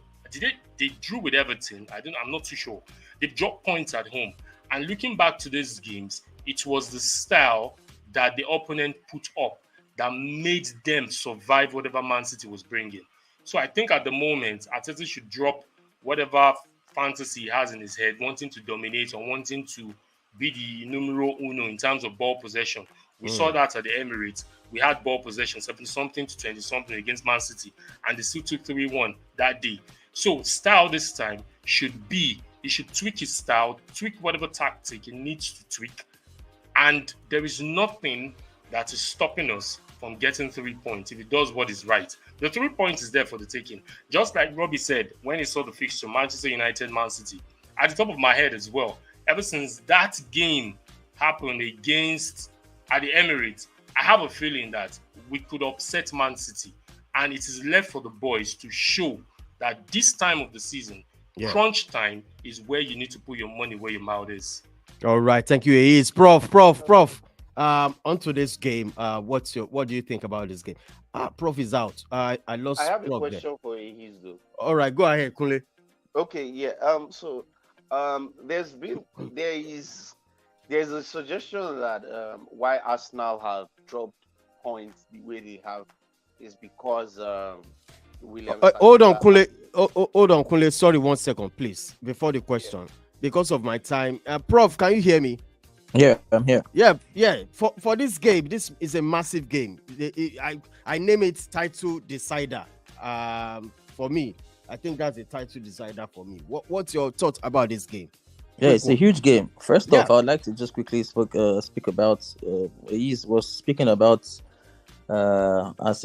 They drew with Everton. I'm not too sure. They've dropped points at home. And looking back to these games, it was the style that the opponent put up that made them survive whatever Man City was bringing. So I think at the moment, Arteta should drop whatever fantasy he has in his head, wanting to dominate or wanting to be the numero uno in terms of ball possession. We saw that at the Emirates. We had ball possession, 70-something to 20-something against Man City, and they still took 3-1 that day. So style this time should be, he should tweak his style, tweak whatever tactic he needs to tweak, and there is nothing that is stopping us from getting 3 points if he does what is right. The 3 points is there for the taking. Just like Robbie said when he saw the fixture, Manchester United, Man City, at the top of my head as well, ever since that game happened against at the Emirates, I have a feeling that we could upset Man City, and it is left for the boys to show that this time of the season, crunch time is where you need to put your money where your mouth is. All right, thank you, Ehis. Prof. Onto this game. What do you think about this game? Prof is out. I lost. I have a Prof question there. for Ehis though. All right, go ahead, Kunle. Okay, yeah. There's a suggestion that why Arsenal have dropped points the way they have is because William. Hold on, Kunle. Hold on, Kunle. Sorry, 1 second, please. Before the question, because of my time, Prof, can you hear me? Yeah, I'm here. Yeah. For this game, this is a massive game. I name it title decider. For me, I think that's a title decider for me. What's your thought about this game? Yeah, it's a huge game. First off, I would like to just quickly speak about. He was speaking about as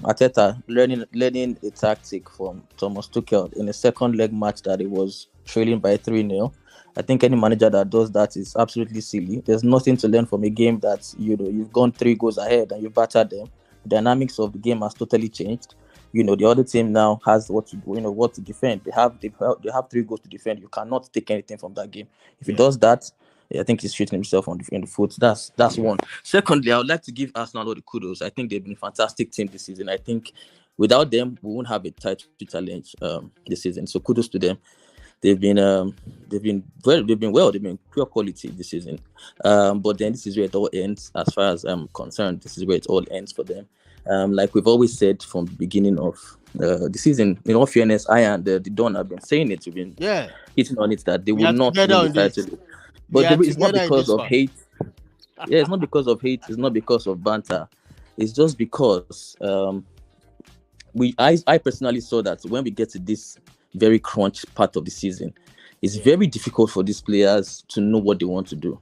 Arteta learning a tactic from Thomas Tuchel in a second leg match that it was trailing by 3-0. I think any manager that does that is absolutely silly. There's nothing to learn from a game that you've gone 3 goals ahead and you've battered them. The dynamics of the game has totally changed. The other team now has what to defend. They have 3 goals to defend. You cannot take anything from that game. If he does that, I think he's shooting himself in the foot. That's one. Secondly, I would like to give Arsenal all the kudos. I think they've been a fantastic team this season. I think without them, we won't have a title challenge this season. So kudos to them. They've been well. They've been pure quality this season. But then this is where it all ends. As far as I'm concerned, this is where it all ends for them. Like we've always said from the beginning of the season, in all fairness, I and the Don have been saying it. We've been hitting on it that they will not win the title. But it's not because of hate. Yeah, it's not because of hate. It's not because of banter. It's just because I personally saw that when we get to this very crunch part of the season, it's very difficult for these players to know what they want to do.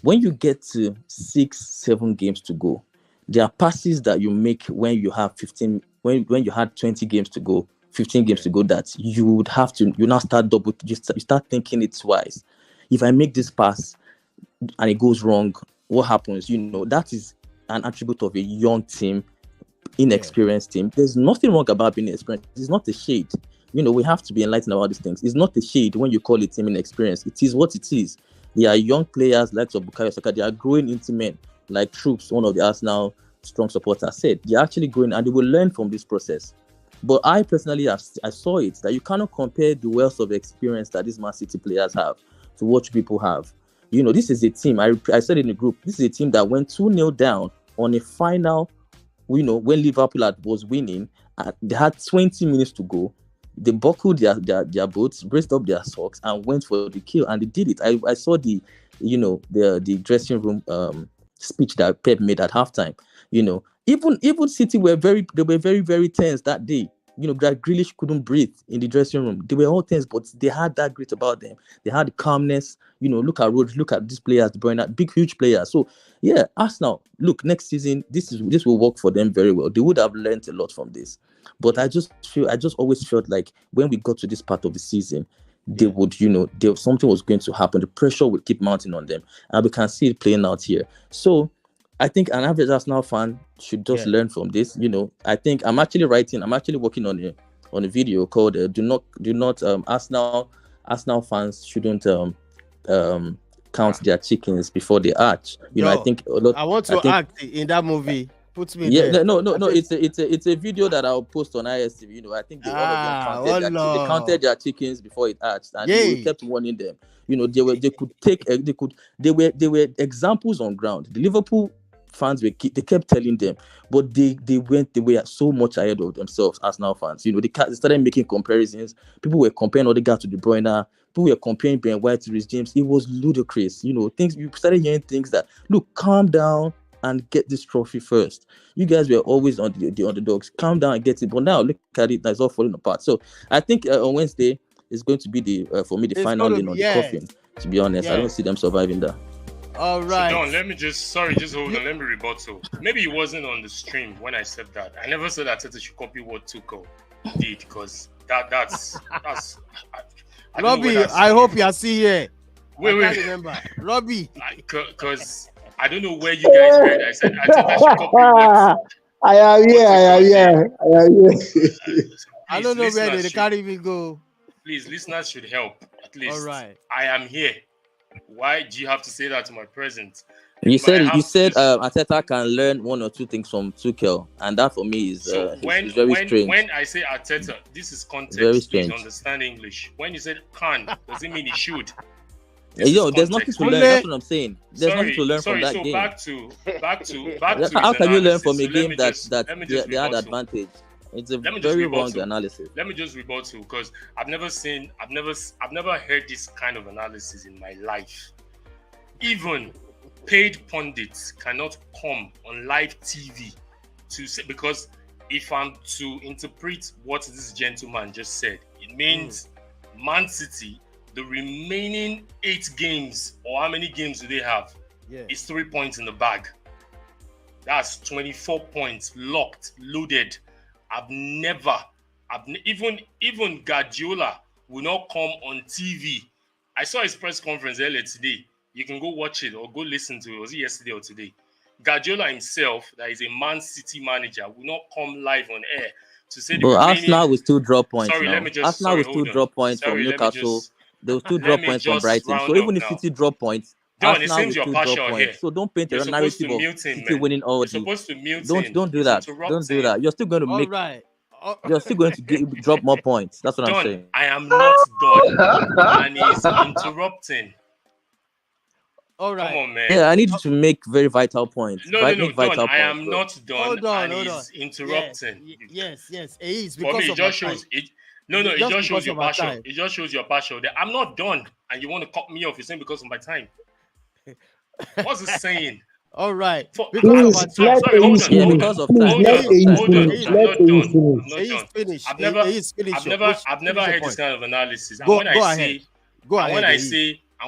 When you get to 6-7 games to go, there are passes that you make when you have 15, when you had 20 games to go, 15 games to go, that you would have to, you now start you start thinking it twice. If I make this pass and it goes wrong, what happens? That is an attribute of a young team, inexperienced team. There's nothing wrong about being experienced. It's not a shade. We have to be enlightened about these things. It's not a shade when you call it team inexperienced. It is what it is. They are young players like Bukayo Saka. They are growing into men. Like Troops, one of the Arsenal strong supporters, said, they're actually growing and they will learn from this process. But I personally, I saw it that you cannot compare the wealth of experience that these Man City players have to what people have. This is a team, I said in the group, this is a team that went 2-0 down on a final, when Liverpool was winning, they had 20 minutes to go. They buckled their boots, braced up their socks, and went for the kill, and they did it. I saw the dressing room speech that Pep made at halftime. Even City were very, very tense that day. That Grealish couldn't breathe in the dressing room. They were all tense, but they had that grit about them. They had the calmness. Look at Rodri, look at these players, De Bruyne, big, huge players. So yeah, Arsenal, look, next season, this will work for them very well. They would have learned a lot from this. But I just always felt like when we got to this part of the season, they would, something was going to happen. The pressure would keep mounting on them, and we can see it playing out here. So I think an average Arsenal fan should just learn from this. I think I'm actually working on a video called "Do not Arsenal fans shouldn't count their chickens before they hatch." I think a lot. I want to act in that movie. Put me there. No. It's a video that I'll post on Istv. I think all of them counted their chickens before it hatched, and they kept warning them. They were examples on ground. The Liverpool fans they kept telling them, but they were so much ahead of themselves. Arsenal fans, they started making comparisons. People were comparing Odegaard to De Bruyne. People were comparing Ben White to Reece James. It was ludicrous. Things you started hearing things that, look, calm down and get this trophy first. You guys were always on the underdogs. Calm down and get it. But now look at it, it's all falling apart. So I think on Wednesday is going to be the final nail on the coffin. To be honest, I don't see them surviving that. All right. So Don, let me just hold on. Let me rebuttal. Maybe you wasn't on the stream when I said that. I never said that Tete should copy what Tuchel did, because that's. Robbie, I hope you are still here. Wait. Remember, Robbie. Because I don't know where you guys heard. I said Arteta should copy what I am here. I am Tuchel did. here. I am here. I Please, don't know where listeners they should, can't even go. please, listeners should help at least. All right. I am here. Why do you have to say that to my present? You But I said have to just- Arteta can learn one or two things from Tuchel, and that for me is so is very strange. when I say Arteta, this is context. Very Please strange. understand English. When you said can, does it mean he should? There's nothing to learn. That's what I'm saying. There's nothing to learn from that so game. back to How can you learn from a So let game me that just- that let me they, just they had rebuttal. advantage? It's a Let me just very wrong rebuttal. analysis. Let me just rebuttal because I've never heard this kind of analysis in my life. Even paid pundits cannot come on live TV to say, because if I'm to interpret what this gentleman just said, it means Man City, the remaining 8 games, or how many games do they have? Yeah. Is 3 points in the bag. That's 24 points locked, loaded. Even Guardiola will not come on TV. I saw his press conference earlier today. You can go watch it or go listen to it. Was it yesterday or today? Guardiola himself, that is a Man City manager, will not come live on air to say the But remaining... Arsenal will still drop points. Sorry, now. let me just... Arsenal will still drop points from Newcastle. They will still drop points from Brighton. So even if City drop points, Don, Arsenal will still drop points. So don't paint a narrative of City winning all the. Supposed to mute don't do that. Don't do that. You're still going to make. All right. You're still going to drop more points. That's what I'm saying. I am not done, and he's interrupting. All right. Come on, man. Yeah, I need you to make very vital points. No, vital I am not done. Hold on. He's interrupting. Yes. Ehis, For me, it just shows it. No, it just shows your passion. time. It just shows your passion. That I'm not done, and you want to cut me off. You're saying because of my time. What's it saying? All right. Please, let Ehis finish. Because of Please, time. let Ehis finish. Let Ehis finish. Ehis finish. I've never heard this kind of analysis. And Go when ahead.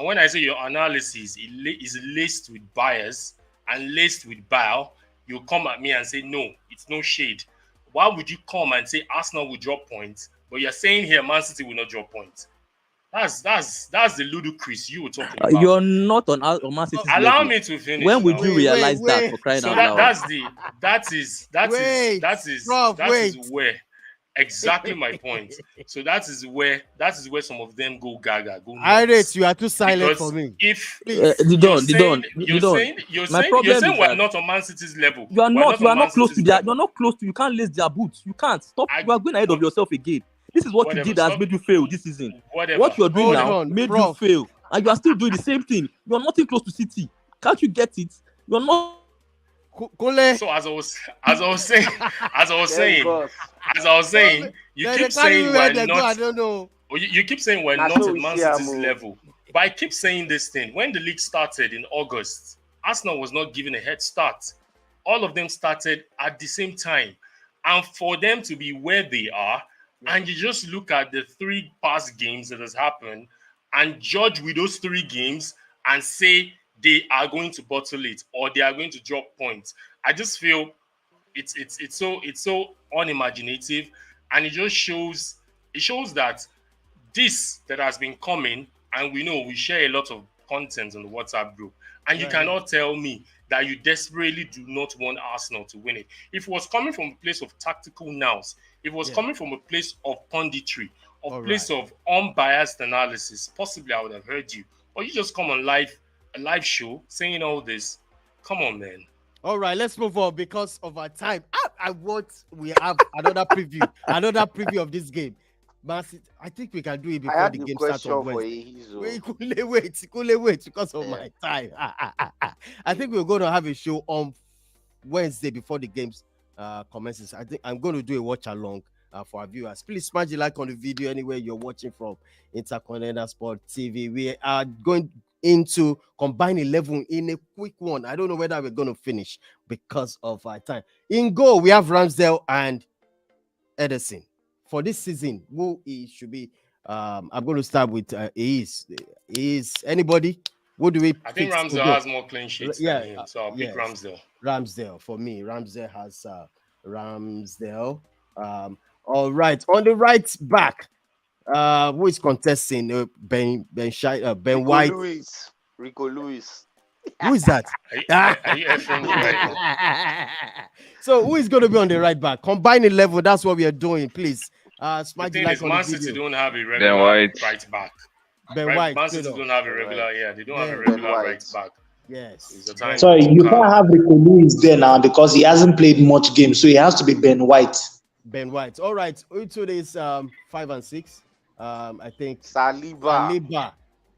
When I say your analysis is laced with bias and laced with bile, you come at me and say no, it's no shade. Why would you come and say Arsenal will drop points, but you're saying here Man City will not drop points? That's the ludicrous you were talking about. You're not on Man City's Allow level. me to finish. When would you realize that, for crying out loud? That is where exactly my point. So that is where some of them go gaga. Go nuts. Iris, you are too silent Because for me. If you're saying we're not on Man City's level. You are not close to that. You're not close to. You can't lace their boots. You can't stop. You are going ahead of yourself again. This is what you did that has made you fail this season. What you're doing now made you fail, and you are still doing the same thing. You are nothing close to City. Can't you get it? You are not. Kunle. So as I was saying, you keep saying we're not. I don't know. You keep saying we're not at Man City's level. But I keep saying this thing. When the league started in August, Arsenal was not given a head start. All of them started at the same time, and for them to be where they are. And you just look at the 3 past games that has happened and judge with those 3 games and say they are going to bottle it or they are going to drop points. I just feel it's so unimaginative, and it just shows that this that has been coming, and we know we share a lot of content on the WhatsApp group, and you cannot tell me that you desperately do not want Arsenal to win it. If it was coming from a place of tactical nous, if it was coming from a place of punditry, a place of unbiased analysis, possibly I would have heard you. Or you just come on a live show saying all this. Come on, man. All right, let's move on because of our time. We have another preview of this game. But I think we can do it before the game starts on Wednesday. Wait, because of my time. I think we're going to have a show on Wednesday before the games commences. I think I'm going to do a watch along for our viewers. Please smash the like on the video anywhere you're watching from Intercontinental Sports TV. We are going into combined 11 in a quick one. I don't know whether we're going to finish because of our time. In goal, we have Ramsdale and Ederson. For this season, who he should be? I'm going to start with Ehis. Is anybody? What do we? I think Ramsdale has more clean sheets than him, so I'll pick Ramsdale. Ramsdale for me. Ramsdale has Ramsdale. All right, on the right back, who is contesting? Ben White. Rico Lewis. Who is that? Are you effing me right now? So who is going to be on the right back? Combine 11. That's what we are doing. Please. The Smash the thing like is, on Man the City video. don't have a Ben regular White. right back. Ben Right? White. Man straight City up. don't have a Ben regular. White. Yeah, they don't Yeah. have a Ben regular White. right back. Yes. It's a time. Sorry, you can't have Rico Lewis there now because he hasn't played much games, so he has to be Ben White. Ben White. All right. Into this 5 and 6. I think Saliba.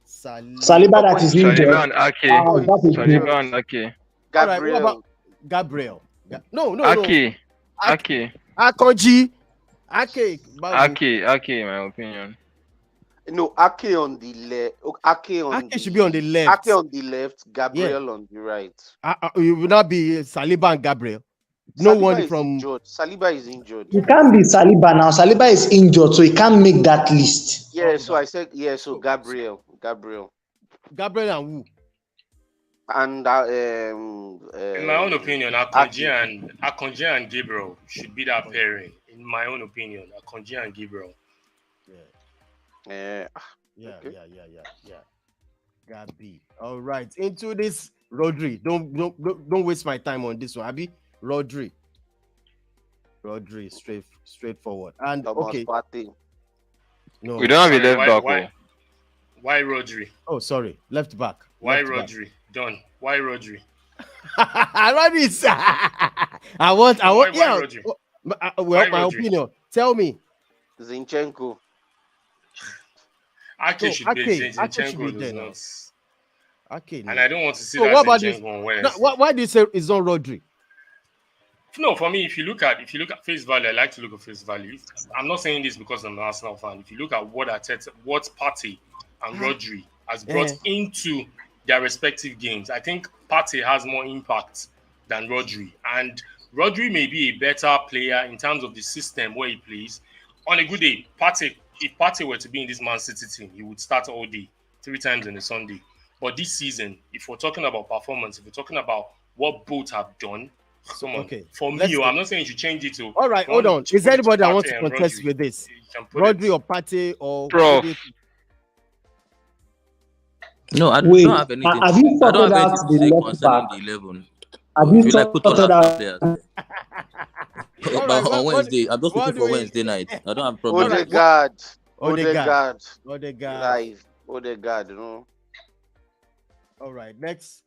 Saliba that is injured. Saliba and Ake. That is good. Saliba and Ake. all right. What Gabriel. about Gabriel? No. Ake. Ake. Akonji. Ake. Babu. Ake, in my opinion. No, Ake on the left. Ake should be on the left. Ake on the left, Gabriel on the right. You will not be Saliba and Gabriel. No Saliba one is from. injured. Saliba is injured. He can't be Saliba now. Saliba is injured, so he can't make that list. Yeah, so I said so Gabriel Gabriel and who? and In my own opinion, Akonji and Gabriel should be that pairing. In my own opinion, Akonji and Gabriel. Yeah. Okay. Yeah. Gabi. All right. Into this Rodri. Don't waste my time on this one, Abi. Rodri, straightforward. And Thomas okay. Partey. No. We don't have a left back. Why Rodri? Oh, sorry. Left back. Why Left back. Rodri? Done. Why Rodri? Rodri is. I want. Why Yeah. Rodri? Well, Why my Rodri? opinion. Tell me. Zinchenko. Ake should be Ake should be Zinchenko there does now. not. Okay. And I don't want to see So that what about this? Zinchenko on No, Wednesday. why do you say it's not Rodri? No, for me, if you look at face value, I like to look at face value. I'm not saying this because I'm an Arsenal fan. If you look at what Partey and Rodri has brought into their respective games, I think Partey has more impact than Rodri. And Rodri may be a better player in terms of the system where he plays. On a good day, if Partey were to be in this Man City team, he would start all day, 3 times in a Sunday. But this season, if we're talking about performance, if we're talking about what both have done, for me, I'm not saying you should change it to. All right, hold on. Is there anybody that wants to Partey and contest Rodri? with this? You can put Rodri it. or Partey or Prof. No, I Wait, don't have anything. have you I don't sorted have out anything to say the left concerning back? the 11. Have If you you like, put all sorted that out? players. All But right, on what- Wednesday, I'm just what looking do for we- Wednesday night. I don't have problem. right, Odegaard. Odegaard. Live. Odegaard, no. All right, next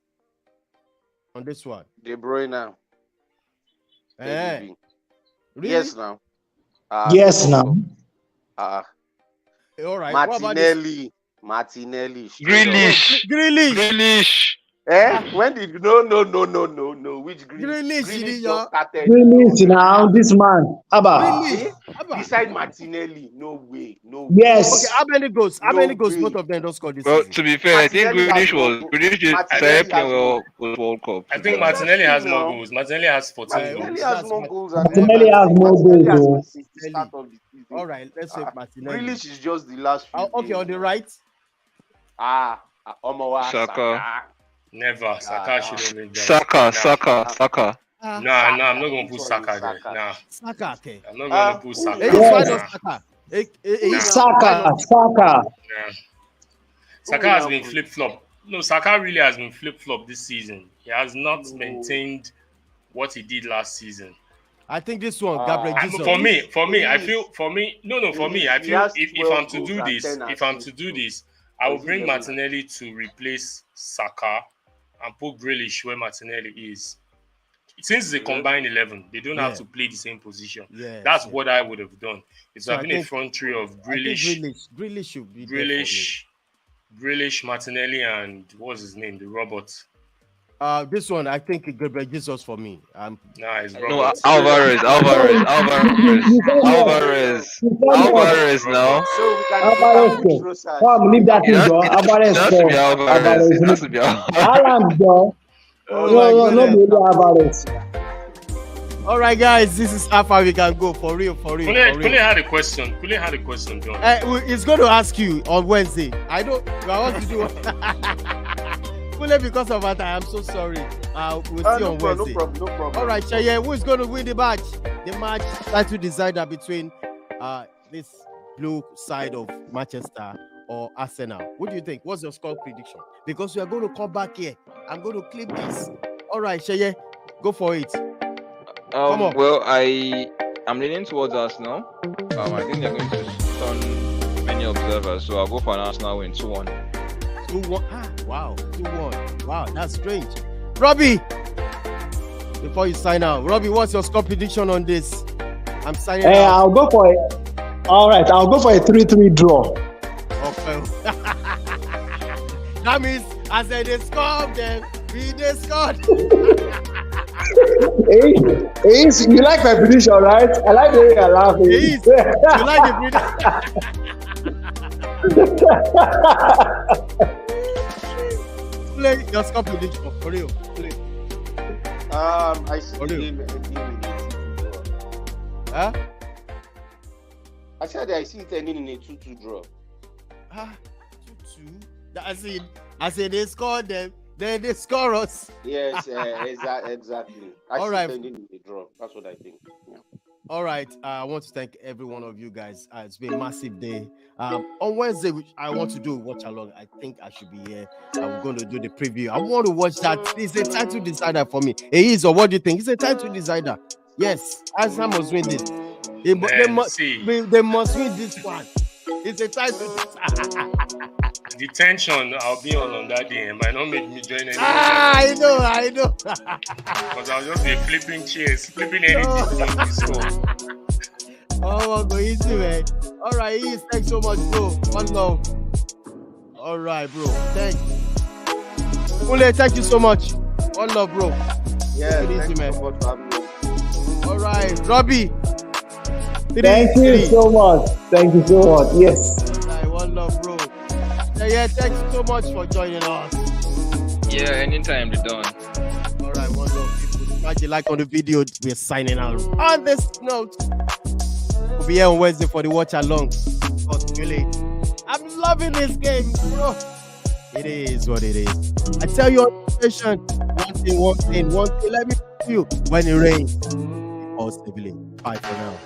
on this one. De Bruyne. Really? Yes, now. Yes, now. All right. What about this? Martinelli. Grealish. When did no? Which Grealish, Grealish yo. just started. Really, now this man. Abba. Really? Beside Martinelli, no way. Yes. Okay, how many goals? How No many goals way. both of them don't score this Well, season? to be fair, I think Martinelli has Grealish Martinelli started playing has well with World Cup. I think Martinelli has more goals. Martinelli has 14 Martinelli goals. has more goals. Martinelli has more goals, since the start of the season. All right, let's say Martinelli. Grealish is just the last few Okay, games. on the right. Omowa Saka. Never. Saka shouldn't be there. Saka. No, I'm not going to put Saka there. Nah, Saka, okay. I'm not going to put Saka. Hey, Yeah. why Nah. not Saka? Saka. Nah. Saka has been flip-flop. No, Saka really has been flip-flop this season. He has not maintained what he did last season. I think this one, Gabriel And Jesus. for me, I feel if I'm to do He has 12 this, I will bring Martinelli to replace Saka and put Grealish where Martinelli is. Since it's a combined 11, they don't have to play the same position. Yeah, That's what I would have done. It's So I having a think- front three of I think Grealish, Grealish should be there for Grealish, Martinelli, and what's his name? The robot. me. This one, I think Gabriel Jesus for me. Nah, it's No, robot. Alvarez now. So we can Alvarez. Come, leave that It in, has Joe. Alvarez. to be Alvarez. It has to be Alvarez. Haaland, Joe. Oh No, my no, goodness. no, Alvarez. All right, guys, this is how far we can go for real. Kunle had a question. John. It's going to ask you on Wednesday. I want to do. Kunle, because of that, I'm so sorry. We'll see on Wednesday. No problem. All right, Shaye, who is going to win the match? The match title decider between this blue side of Manchester or Arsenal? What do you think? What's your score prediction? Because we are going to come back here. I'm going to clip this. All right, Sheye, go for it. Come on. Well, I'm leaning towards Arsenal. I think they're going to stun many observers, so I'll go for an Arsenal win 2-1. 2-1. Ah, wow. 2-1. Wow, that's strange. Robbie, before you sign out, Robbie, what's your score prediction on this? I'm signing out. I'll go for it. All right, I'll go for a 3-3 draw. Okay. That means I said they scored them. They scored. Ehis, you like my prediction, right? I like the way you're laughing. Ehis, you like the prediction? Play your score prediction for real. Play. I see the game ending in a 2-2 draw. Huh? I said I see it ending in a 2-2 draw. 2-2? I said they scored them. Then they score us. Yes, exactly. All right. Ending in a draw. That's what I think. Yeah. All right. I want to thank every one of you guys. It's been a massive day. On Wednesday, I want to do a watch along. I think I should be here. I'm going to do the preview. I want to watch that. It's a title decider for me. Ehis, or what do you think? It's a title decider. Yes, Arsenal must win this. They must win this one. It's a title. The tension I'll be on that day might not make me join any. I know. Because I'll just be flipping chairs, flipping anything. Oh, go easy, man. All right, Ehis, thanks so much, bro. One love. All right, bro. Thanks. Kunle, thank you so much. One love, bro. Yeah, easy, man. So much for having me. All right, Robbie. Thank you so much. Thank you so much. Yes. All right, one love, bro. Yeah, thanks so much for joining us. Yeah, anytime they're done. All right, one love. People, smash the like on the video. We're signing out. On this note, we'll be here on Wednesday for the watch along. I'm loving this game, bro. It is what it is. I tell you on the station, one thing. Let me tell you, when it rains, it falls heavily. Bye for now.